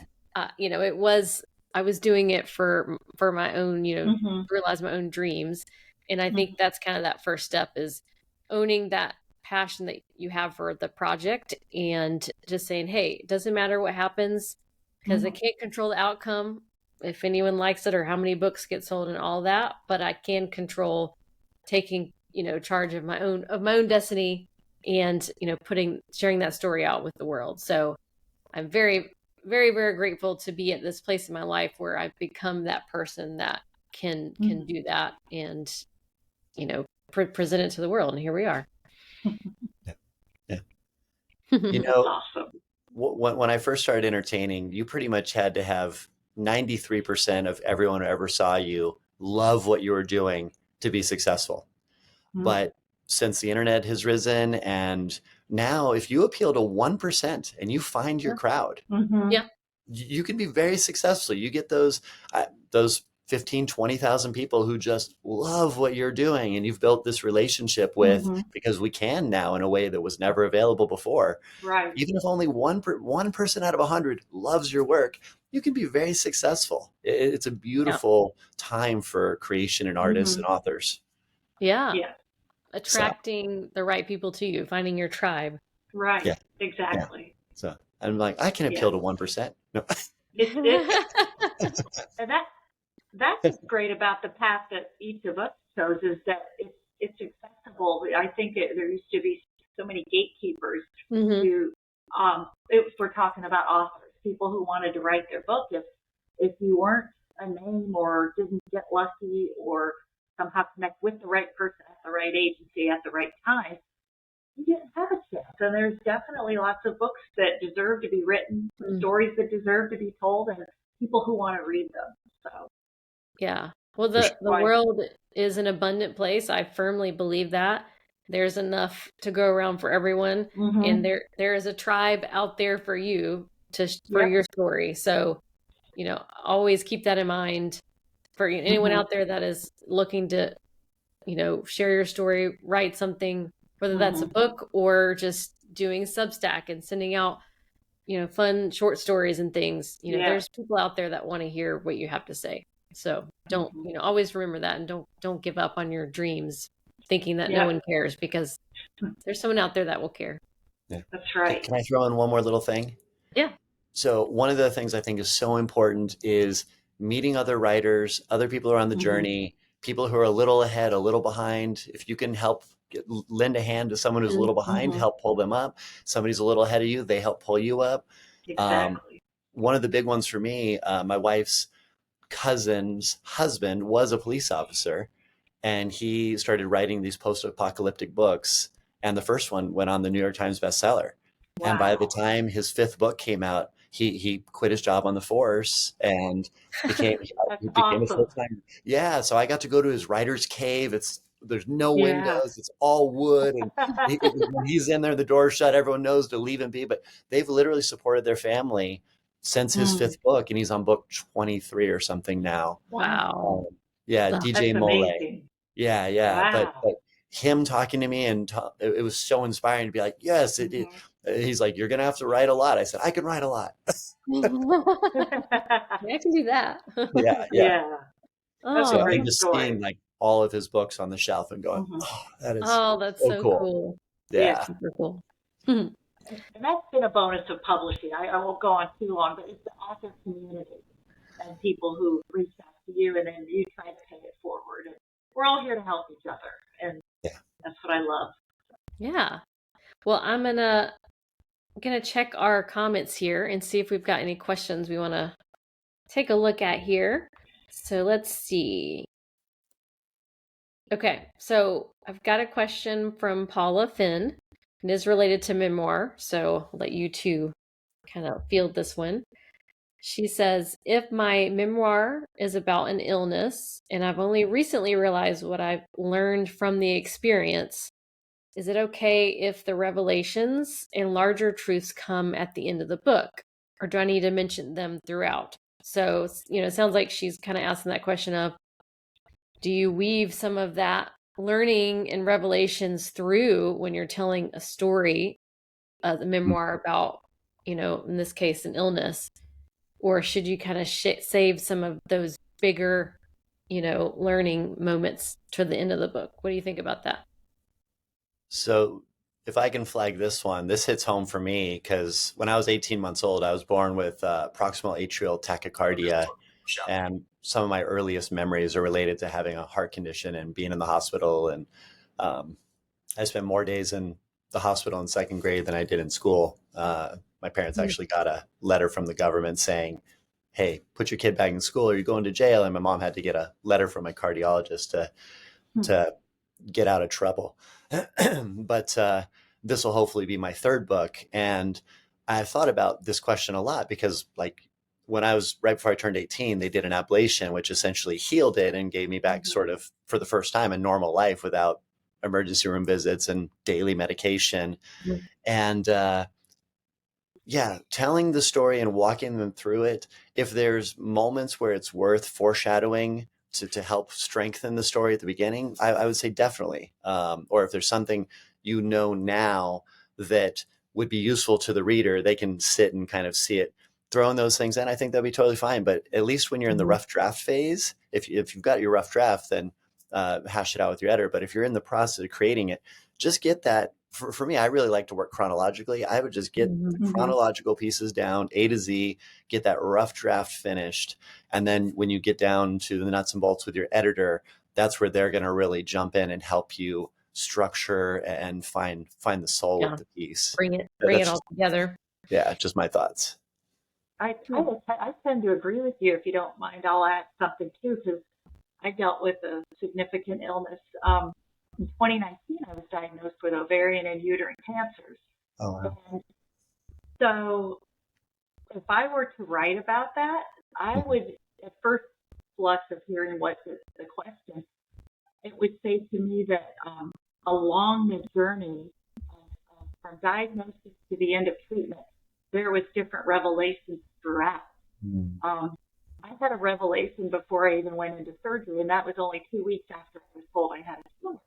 Speaker 1: I was doing it for my own,
Speaker 3: Mhm.
Speaker 1: realize my own dreams. And I think that's kind of that first step, is owning that passion that you have for the project and just saying, hey, it doesn't matter what happens, because I can't control the outcome, if anyone likes it or how many books get sold and all that, but I can control taking, charge of my own destiny and, sharing that story out with the world. So I'm very, very, very grateful to be at this place in my life where I've become that person that can do that and, present it to the world. And here we are.
Speaker 2: Yeah. Yeah.
Speaker 3: That's awesome.
Speaker 2: When I first started entertaining, you pretty much had to have 93% of everyone who ever saw you love what you were doing to be successful. But since the internet has risen, and now if you appeal to 1% and you find your crowd,
Speaker 1: Yeah.
Speaker 2: you can be very successful. You get those 15, 20,000 people who just love what you're doing, and you've built this relationship with, because we can now in a way that was never available before.
Speaker 3: Right.
Speaker 2: Even if only one person out of 100 loves your work, you can be very successful. It's a beautiful time for creation and artists and authors.
Speaker 1: Yeah.
Speaker 3: Yeah.
Speaker 1: Attracting the right people to you, finding your tribe.
Speaker 3: Right.
Speaker 2: Yeah.
Speaker 3: Exactly.
Speaker 2: Yeah. So I'm like, I can appeal to 1%. No.
Speaker 3: And that's great about the path that each of us chose, is that it's accessible. I think there used to be so many gatekeepers to, if we're talking about authors, people who wanted to write their book, if you weren't a name or didn't get lucky or somehow connect with the right person at the right agency at the right time, you didn't have a chance. And there's definitely lots of books that deserve to be written, stories that deserve to be told, and people who want to read them. So
Speaker 1: yeah. Well, the world is an abundant place. I firmly believe that. There's enough to go around for everyone, and there is a tribe out there for you for your story. So, always keep that in mind for anyone out there that is looking to, share your story, write something, whether that's a book or just doing Substack and sending out, fun short stories and things. There's people out there that want to hear what you have to say. So don't, always remember that, and don't give up on your dreams thinking that no one cares, because there's someone out there that will care.
Speaker 2: Yeah.
Speaker 3: That's right.
Speaker 2: Can I throw in one more little thing?
Speaker 1: Yeah.
Speaker 2: So one of the things I think is so important is meeting other writers, other people who are on the journey, people who are a little ahead, a little behind. If you can help lend a hand to someone who's a little behind, help pull them up. Somebody's a little ahead of you, they help pull you up.
Speaker 3: Exactly.
Speaker 2: One of the big ones for me, my wife's cousin's husband was a police officer, and he started writing these post-apocalyptic books. And the first one went on the New York Times bestseller. Wow. And by the time his fifth book came out, he quit his job on the force and became a full-time. Yeah. So I got to go to his writer's cave. There's no windows. It's all wood. And when he's in there, the door's shut. Everyone knows to leave him be. But they've literally supported their family since his fifth book, and he's on book 23 or something now.
Speaker 1: Wow.
Speaker 2: DJ Mole. Yeah.
Speaker 3: Wow.
Speaker 2: But him talking to me, and it was so inspiring to be like, yes, he's like, you're going to have to write a lot. I said, I can write a lot.
Speaker 1: I can do that.
Speaker 2: Yeah.
Speaker 3: That's
Speaker 2: so
Speaker 3: a great
Speaker 2: just
Speaker 3: story.
Speaker 2: seeing like all of his books on the shelf and going, that's
Speaker 1: so cool.
Speaker 2: Yeah.
Speaker 1: Super cool.
Speaker 3: And that's been a bonus of publishing. I won't go on too long, but it's the author community and people who reach out to you, and then you try to pay it forward. And we're all here to help each other, and that's what I love.
Speaker 1: Yeah. Well, I'm gonna check our comments here and see if we've got any questions we want to take a look at here. So let's see. Okay, so I've got a question from Paula Finn. It is related to memoir, so I'll let you two kind of field this one. She says, if my memoir is about an illness and I've only recently realized what I've learned from the experience, is it okay if the revelations and larger truths come at the end of the book, or do I need to mention them throughout? So, it sounds like she's kind of asking that question of, do you weave some of that learning and revelations through when you're telling a story, the memoir about, in this case, an illness, or should you kind of save some of those bigger learning moments to the end of the book. What do you think about that?
Speaker 2: So if I can flag this one, this hits home for me because when I was 18 months old, I was born with proximal atrial tachycardia. And some of my earliest memories are related to having a heart condition and being in the hospital. And um, I spent more days in the hospital in second grade than I did in school. My parents actually got a letter from the government saying, hey, put your kid back in school or you're going to jail. And my mom had to get a letter from my cardiologist to get out of trouble. But this will hopefully be my third book. And I've thought about this question a lot because like when I was right before I turned 18, they did an ablation, which essentially healed it and gave me back sort of for the first time a normal life without emergency room visits and daily medication.
Speaker 1: Mhm.
Speaker 2: And yeah, telling the story and walking them through it. If there's moments where it's worth foreshadowing to help strengthen the story at the beginning, I would say definitely. Or if there's something now that would be useful to the reader, they can sit and kind of see it. Throwing those things in, I think that'd be totally fine. But at least when you're in the rough draft phase, if you've got your rough draft, then hash it out with your editor. But if you're in the process of creating it, just get that. For me, I really like to work chronologically. I would just get the chronological pieces down, A to Z, get that rough draft finished. And then when you get down to the nuts and bolts with your editor, that's where they're going to really jump in and help you structure and find the soul of the piece.
Speaker 1: Bring it all together.
Speaker 2: Yeah, just my thoughts.
Speaker 3: I tend to agree with you. If you don't mind, I'll add something too, because I dealt with a significant illness. In 2019, I was diagnosed with ovarian and uterine cancers.
Speaker 2: Oh, wow.
Speaker 3: And so if I were to write about that, I would, at first blush of hearing what the question, it would say to me that along the journey from diagnosis to the end of treatment, there was different revelations throughout. I had a revelation before I even went into surgery, and that was only 2 weeks after I was told I had a tumor.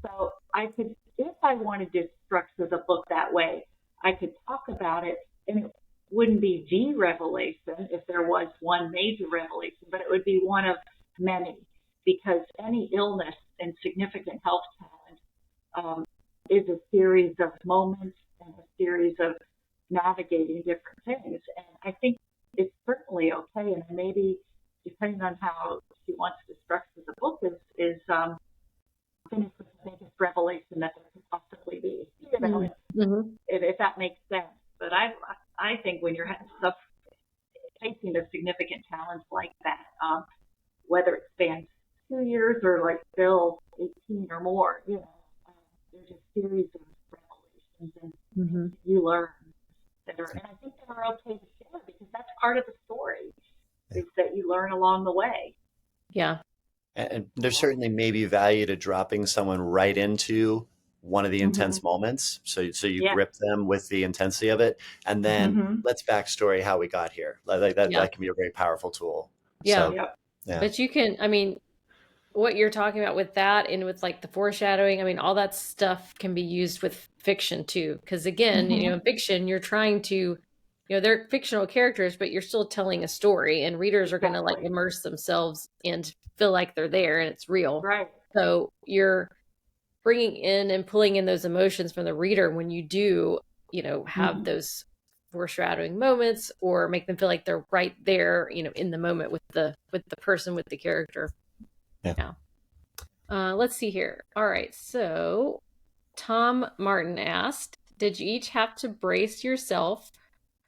Speaker 3: So I could, if I wanted to structure the book that way, I could talk about it, and it wouldn't be the revelation if there was one major revelation, but it would be one of many, because any illness and significant health challenge is a series of moments and a series of navigating different things. And I think it's certainly okay, and maybe depending on how she wants to structure the book is finish with the biggest revelation that there could possibly be, if that makes sense. But I think when you're facing a significant challenge like that, whether it spans 2 years or like Bill, 18 or more, there's a series of revelations and you learn that are, and I think they're okay to share because that's part of the story, is that you learn along the way.
Speaker 1: Yeah.
Speaker 2: And there's certainly maybe value to dropping someone right into one of the intense moments. So you grip them with the intensity of it. And then let's backstory how we got here. Like that can be a very powerful tool.
Speaker 1: Yeah.
Speaker 2: So, yeah.
Speaker 1: But you can, I mean, what you're talking about with that and with like the foreshadowing, I mean, all that stuff can be used with fiction too. Because again, in fiction, you're trying to, they're fictional characters, but you're still telling a story, and readers are going to like immerse themselves and feel like they're there and it's real.
Speaker 3: Right.
Speaker 1: So you're bringing in and pulling in those emotions from the reader when you do, have those foreshadowing moments or make them feel like they're right there, in the moment with the person, with the character. Yeah. Let's see here. All right. So Tom Martin asked, did you each have to brace yourself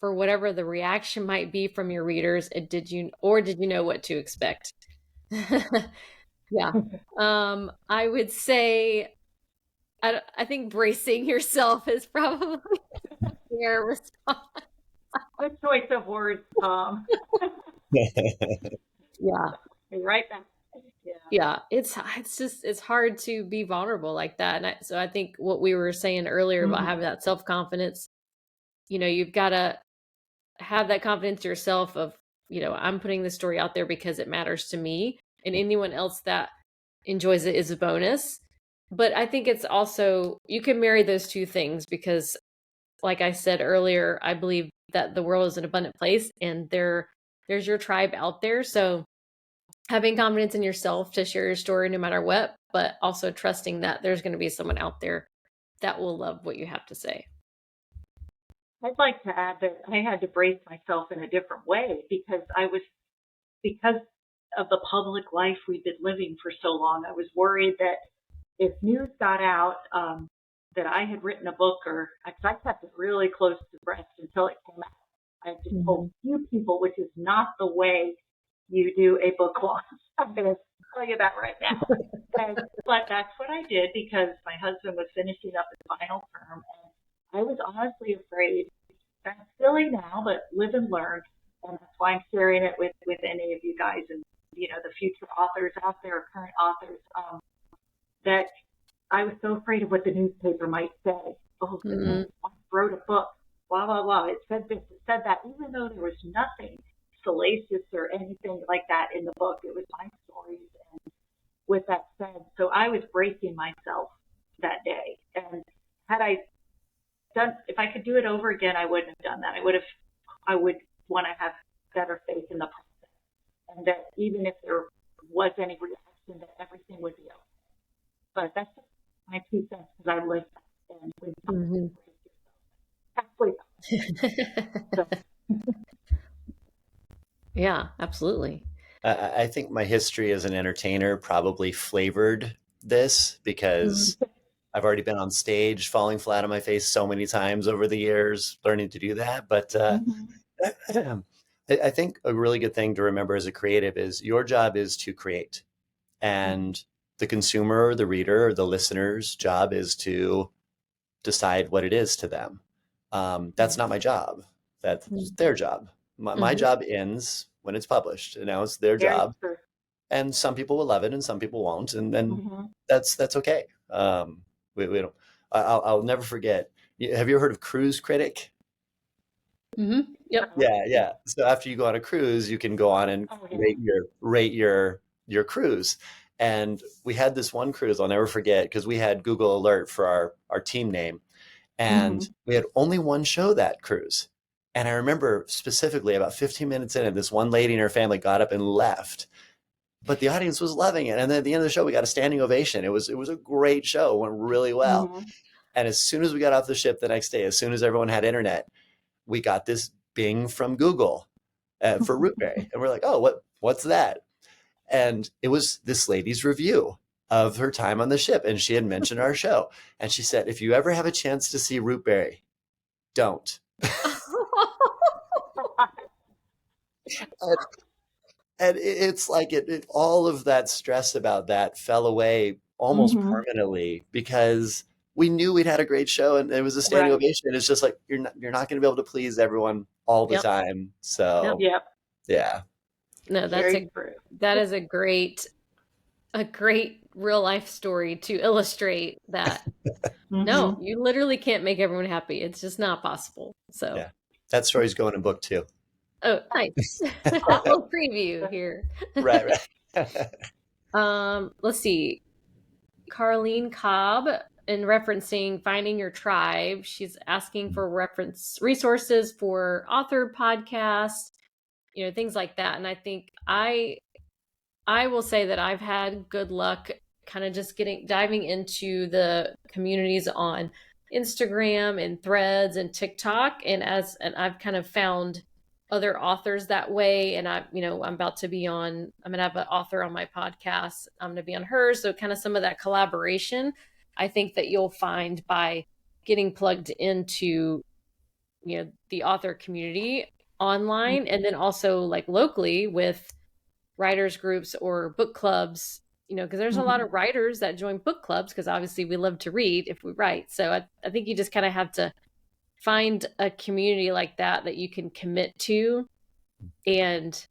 Speaker 1: for whatever the reaction might be from your readers? And did you know what to expect? Yeah. I would say, I think bracing yourself is probably their response.
Speaker 3: Good choice of words, Tom.
Speaker 1: Yeah.
Speaker 3: You're right back.
Speaker 1: Yeah, it's hard to be vulnerable like that. And so I think what we were saying earlier about having that self-confidence, you've got to have that confidence yourself of, I'm putting this story out there because it matters to me, and anyone else that enjoys it is a bonus. But I think it's also, you can marry those two things because, like I said earlier, I believe that the world is an abundant place and there's your tribe out there. So having confidence in yourself to share your story no matter what, but also trusting that there's going to be someone out there that will love what you have to say.
Speaker 3: I'd like to add that I had to brace myself in a different way because of the public life we've been living for so long. I was worried that if news got out that I had written a book, or because I kept it really close to the breast until it came out. I just told few people, which is not the way you do a book launch. I'm going to tell you that right now. But that's what I did because my husband was finishing up his final term, and I was honestly afraid. That's silly now, but live and learn, and that's why I'm sharing it with any of you guys and the future authors out there, current authors. That I was so afraid of what the newspaper might say. Oh, I wrote a book, blah blah blah. It said this, it said that, even though there was nothing salacious or anything like that in the book. It was my stories. And with that said, so I was bracing myself that day. And had I done, if I could do it over again, I wouldn't have done that. I would want to have better faith in the process. And that even if there was any reaction, that everything would be okay. But that's just my 2 cents because I lived that. And when
Speaker 1: Yeah, absolutely.
Speaker 2: I think my history as an entertainer probably flavored this because I've already been on stage falling flat on my face so many times over the years, learning to do that. But I think a really good thing to remember as a creative is your job is to create. And the consumer, the reader, the listener's job is to decide what it is to them. That's not my job. That's their job. My job ends when it's published. And now it's their job. And some people will love it and some people won't. And then that's okay. We don't. I'll never forget. Have you ever heard of Cruise Critic?
Speaker 1: Yep.
Speaker 2: Yeah. So after you go on a cruise, you can go on and rate your cruise. And we had this one cruise I'll never forget because we had Google Alert for our team name. And we had only one show that cruise. And I remember specifically about 15 minutes in, this one lady and her family got up and left. But the audience was loving it. And then at the end of the show, we got a standing ovation. It was a great show. It went really well. And as soon as we got off the ship the next day, as soon as everyone had internet, we got this bing from Google for Rootberry. And we're like, oh, what's that? And it was this lady's review of her time on the ship. And she had mentioned our show. And she said, if you ever have a chance to see Rootberry, don't. And it's like all of that stress about that fell away almost permanently because we knew we'd had a great show and it was a standing ovation. It's just like you're not going to be able to please everyone all the time. So yeah.
Speaker 1: No, that is a great real life story to illustrate that. No, you literally can't make everyone happy. It's just not possible. So
Speaker 2: yeah, that story's going in book 2.
Speaker 1: Oh, nice. A little preview here.
Speaker 2: Right.
Speaker 1: Let's see. Carlene Cobb, in referencing finding your tribe, she's asking for resources for authored podcasts, things like that. And I think I will say that I've had good luck kind of just diving into the communities on Instagram and Threads and TikTok. And I've kind of found other authors that way. And I'm going to have an author on my podcast. I'm going to be on hers. So kind of some of that collaboration, I think that you'll find by getting plugged into, the author community online. And then also like locally with writers groups or book clubs, because there's a lot of writers that join book clubs because obviously we love to read if we write. So I think you just kind of have to find a community like that you can commit to and,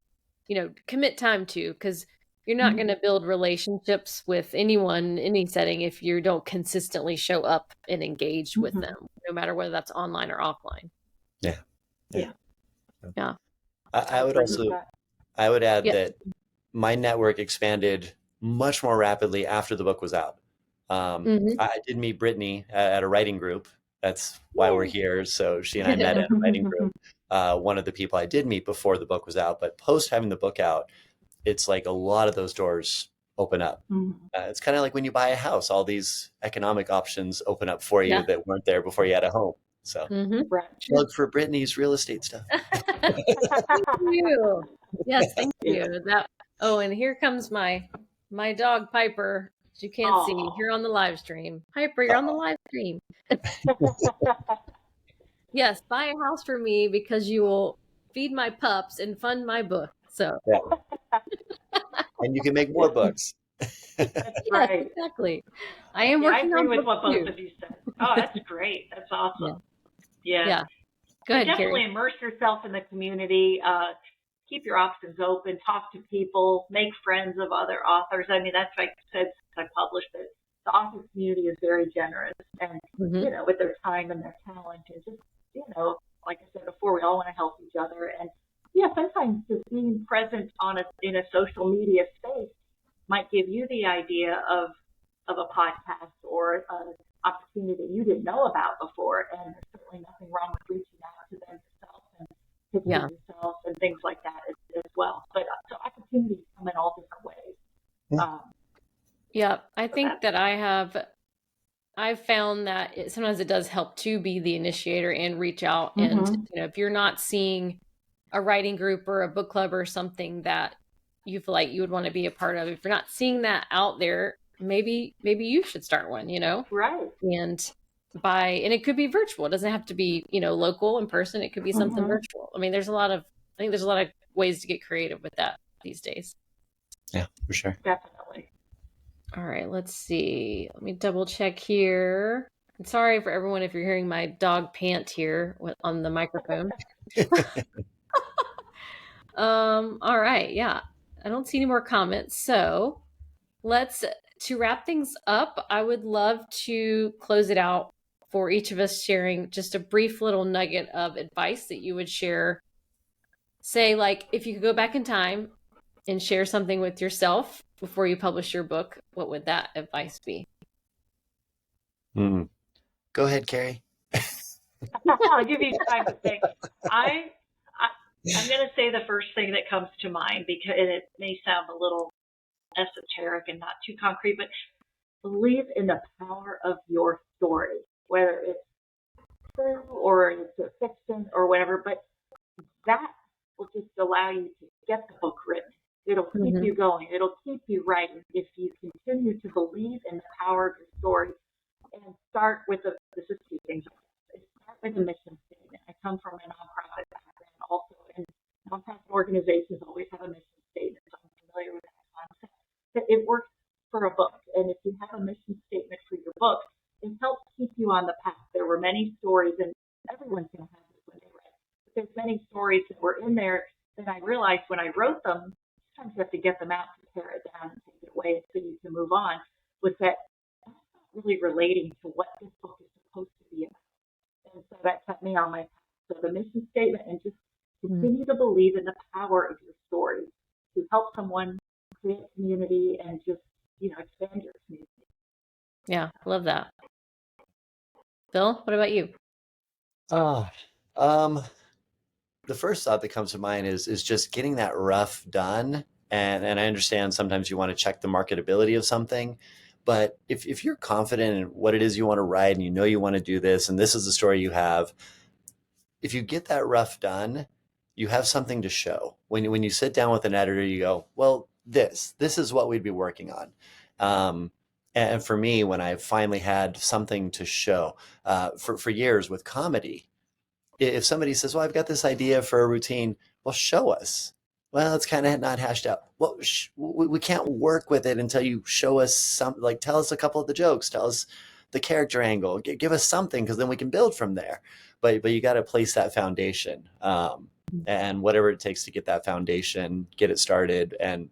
Speaker 1: commit time to, because you're not going to build relationships with anyone, any setting, if you don't consistently show up and engage with them, no matter whether that's online or offline.
Speaker 2: Yeah.
Speaker 3: I
Speaker 2: would add that my network expanded much more rapidly after the book was out. I did meet Brittany at a writing group. That's why we're here. So she and I met at a writing group. One of the people I did meet before the book was out, but post having the book out, it's like a lot of those doors open up. It's kind of like when you buy a house, all these economic options open up for you that weren't there before you had a home. So
Speaker 3: Right.
Speaker 2: plug for Brittany's real estate stuff.
Speaker 1: Thank you. Yes, thank
Speaker 3: Yeah.
Speaker 1: you. Oh, and here comes my dog Piper. As you can't see,
Speaker 3: Aw.
Speaker 1: you're on the live stream. Piper, you're on the live stream. Yes, buy a house for me because you will feed my pups and fund my book. So
Speaker 2: Yeah. And you can make more books.
Speaker 3: That's
Speaker 1: yes,
Speaker 3: right.
Speaker 1: exactly. I am
Speaker 3: Yeah, I
Speaker 1: working
Speaker 3: agree
Speaker 1: on
Speaker 3: with
Speaker 1: book
Speaker 3: what both
Speaker 1: too.
Speaker 3: of you said. Oh, that's great. That's awesome. Yeah.
Speaker 1: Yeah. Go
Speaker 3: And
Speaker 1: ahead,
Speaker 3: definitely
Speaker 1: Kerry.
Speaker 3: immerse yourself in the community. Keep your options open. Talk to people. Make friends of other authors. I mean, that's like I said since I published it. The author community is very generous, and
Speaker 1: Mm-hmm.
Speaker 3: with their time and their talent, and just like I said before, we all want to help each other. And yeah, sometimes just being present in a social media space might give you the idea of a podcast or an opportunity you didn't know about before. And there's certainly nothing wrong with reaching out to them yourself and
Speaker 1: Yeah.
Speaker 3: pitching yourself and things like that as well. But so opportunities come in all different ways.
Speaker 1: Yeah. I
Speaker 3: So
Speaker 1: think that I've found that sometimes it does help to be the initiator and reach out. And, if you're not seeing a writing group or a book club or something that you feel like you would want to be a part of, if you're not seeing that out there, maybe you should start one,
Speaker 3: right.
Speaker 1: and it could be virtual. It doesn't have to be, local in person. It could be something virtual. I mean, I think there's a lot of ways to get creative with that these days.
Speaker 2: Yeah, for sure.
Speaker 3: Definitely.
Speaker 1: All right, let's see. Let me double check here. I'm sorry for everyone if you're hearing my dog pant here on the microphone. All right, yeah. I don't see any more comments. So to wrap things up, I would love to close it out for each of us sharing just a brief little nugget of advice that you would share. Say, like, if you could go back in time and share something with yourself before you publish your book, what would that advice be?
Speaker 2: Go ahead, Kerry.
Speaker 3: I'll give you time to think. I'm going to say the first thing that comes to mind because it may sound a little esoteric and not too concrete, but believe in the power of your story, whether it's true or it's a fiction or whatever, but that will just allow you to get the book written. It'll keep you going. It'll keep you writing if you continue to believe in the power of your story and start with this is two things. Start with a mission statement. I come from a nonprofit background also, and nonprofit organizations always have a mission statement, so I'm familiar with that concept. But it works for a book, and if you have a mission statement for your book, it helps keep you on the path. There were many stories, and everyone's going to have this when they write. But there's many stories that were in there that I realized when I wrote them, sometimes you have to get them out to tear it down and take it away so you can move on, was that that's not really relating to what this book is supposed to be about. And so that kept me on my path. So the mission statement, and just continue to believe in the power of your story to help someone create community and just, expand your community.
Speaker 1: Yeah, love that. Bill, what about you?
Speaker 2: The first thought that comes to mind is just getting that rough done. And I understand sometimes you want to check the marketability of something, but if you're confident in what it is you want to write and you want to do this, and this is the story you have, if you get that rough done, you have something to show. When you sit down with an editor, you go, well, this is what we'd be working on. And for me, when I finally had something to show, for years with comedy, if somebody says, well, I've got this idea for a routine, well, show us. Well, it's kind of not hashed out. Well, we can't work with it until you show us tell us a couple of the jokes, tell us the character angle, give us something, because then we can build from there. But you got to place that foundation, and whatever it takes to get that foundation, get it started, and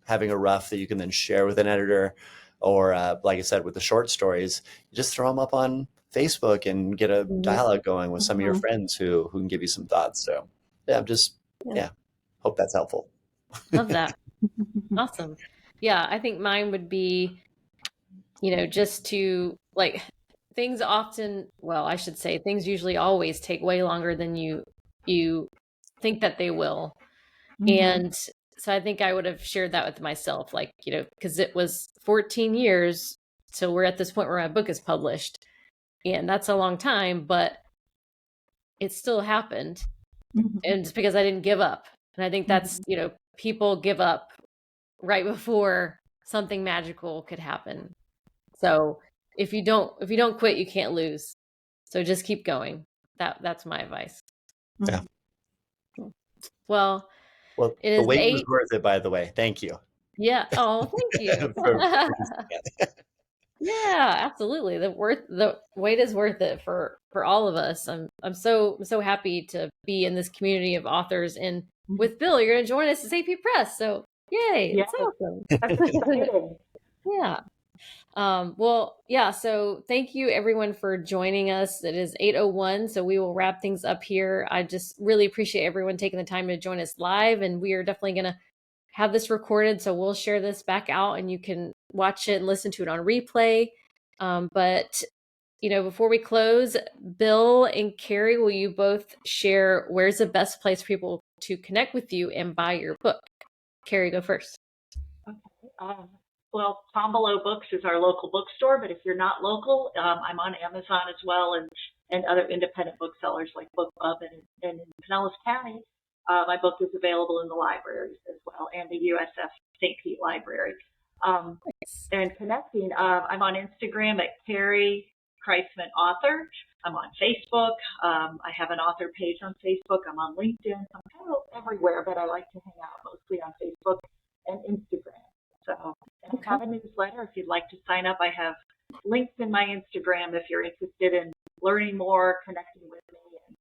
Speaker 2: having a rough that you can then share with an editor, or like I said, with the short stories, you just throw them up on Facebook and get a dialogue going with some of your friends who can give you some thoughts. So hope that's helpful.
Speaker 1: Love that. Awesome. Yeah, I think mine would be, just to things usually always take way longer than you think that they will. And I think I would have shared that with myself, like, because it was 14 years till we're at this point where my book is published. And that's a long time, but it still happened.
Speaker 3: Mm-hmm.
Speaker 1: And it's because I didn't give up. And I think that's, people give up right before something magical could happen. So if you don't quit, you can't lose. So just keep going. That's my advice.
Speaker 2: Yeah.
Speaker 1: Well, it
Speaker 2: the
Speaker 1: is
Speaker 2: wait was worth it, by the way. Thank you.
Speaker 1: Yeah. Oh, thank you. Yeah, absolutely. The wait is worth it for all of us. I'm so happy to be in this community of authors, and with Bill, you're going to join us at AP Press. So yay!
Speaker 3: Yes.
Speaker 1: It's awesome.
Speaker 3: That's exciting.
Speaker 1: Yeah. Well, yeah. So thank you everyone for joining us. It is 8:01, so we will wrap things up here. I just really appreciate everyone taking the time to join us live, and we are definitely going to have this recorded, so we'll share this back out and you can watch it and listen to it on replay. But before we close, Bill and Kerry, will you both share where's the best place for people to connect with you and buy your book? Kerry, go first.
Speaker 3: Okay. Well, Tom Below Books is our local bookstore, but if you're not local, I'm on Amazon as well, and other independent booksellers like BookBub, and in Pinellas County, my book is available in the libraries as well, and the USF St. Pete Library. And connecting, I'm on Instagram at Kerry Kriseman Author. I'm on Facebook. I have an author page on Facebook. I'm on LinkedIn. I'm kind of everywhere, but I like to hang out mostly on Facebook and Instagram. So I have a newsletter. If you'd like to sign up, I have links in my Instagram if you're interested in learning more, connecting with me, and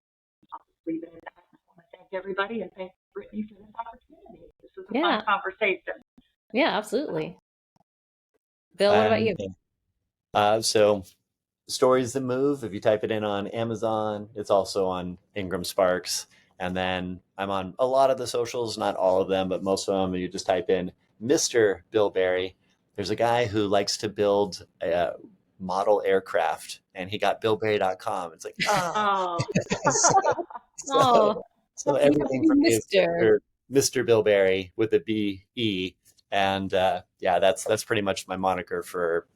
Speaker 3: I'll just leave it at that. I want to thank everybody and thank Brittany for this opportunity. This was a fun conversation.
Speaker 1: Yeah, absolutely. Bill, what about you?
Speaker 2: So Stories That Move, if you type it in on Amazon, it's also on Ingram Sparks. And then I'm on a lot of the socials, not all of them, but most of them. You just type in Mr. Bill Barry. There's a guy who likes to build a model aircraft, and he got BillBarry.com. It's like, so everything for me is Mr. Bill Barry with a B-E. And that's pretty much my moniker for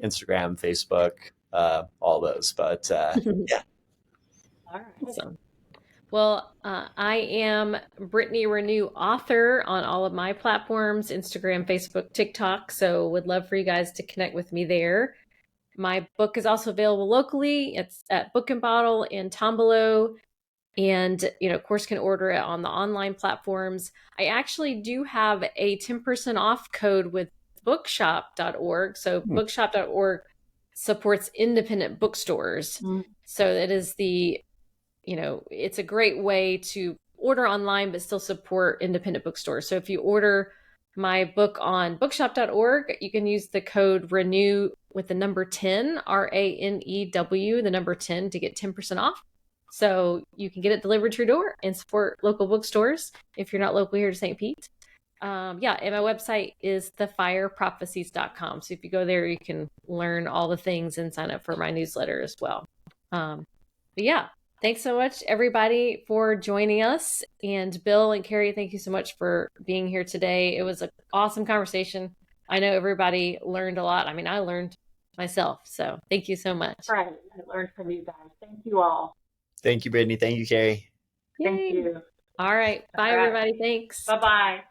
Speaker 2: Instagram, Facebook, all those. But yeah.
Speaker 3: All right.
Speaker 1: Awesome. Well, I am Brittany Ranew, author, on all of my platforms, Instagram, Facebook, TikTok. So would love for you guys to connect with me there. My book is also available locally. It's at Book and Bottle and Tombolo. And, of course, can order it on the online platforms. I actually do have a 10% off code with bookshop.org. So bookshop.org supports independent bookstores. So it is it's a great way to order online, but still support independent bookstores. So if you order my book on bookshop.org, you can use the code RENEW with the number 10, RANEW, the number 10, to get 10% off. So you can get it delivered to your door and support local bookstores if you're not local here to St. Pete. And my website is thefireprophecies.com. So if you go there, you can learn all the things and sign up for my newsletter as well. But yeah, thanks so much, everybody, for joining us. And Bill and Kerry, thank you so much for being here today. It was an awesome conversation. I know everybody learned a lot. I mean, I learned myself. So thank you so much.
Speaker 3: Right. I learned from you guys. Thank you all.
Speaker 2: Thank you, Brittany. Thank you, Kerry.
Speaker 3: Thank you.
Speaker 1: All right. Bye, everybody. Thanks.
Speaker 3: Bye-bye.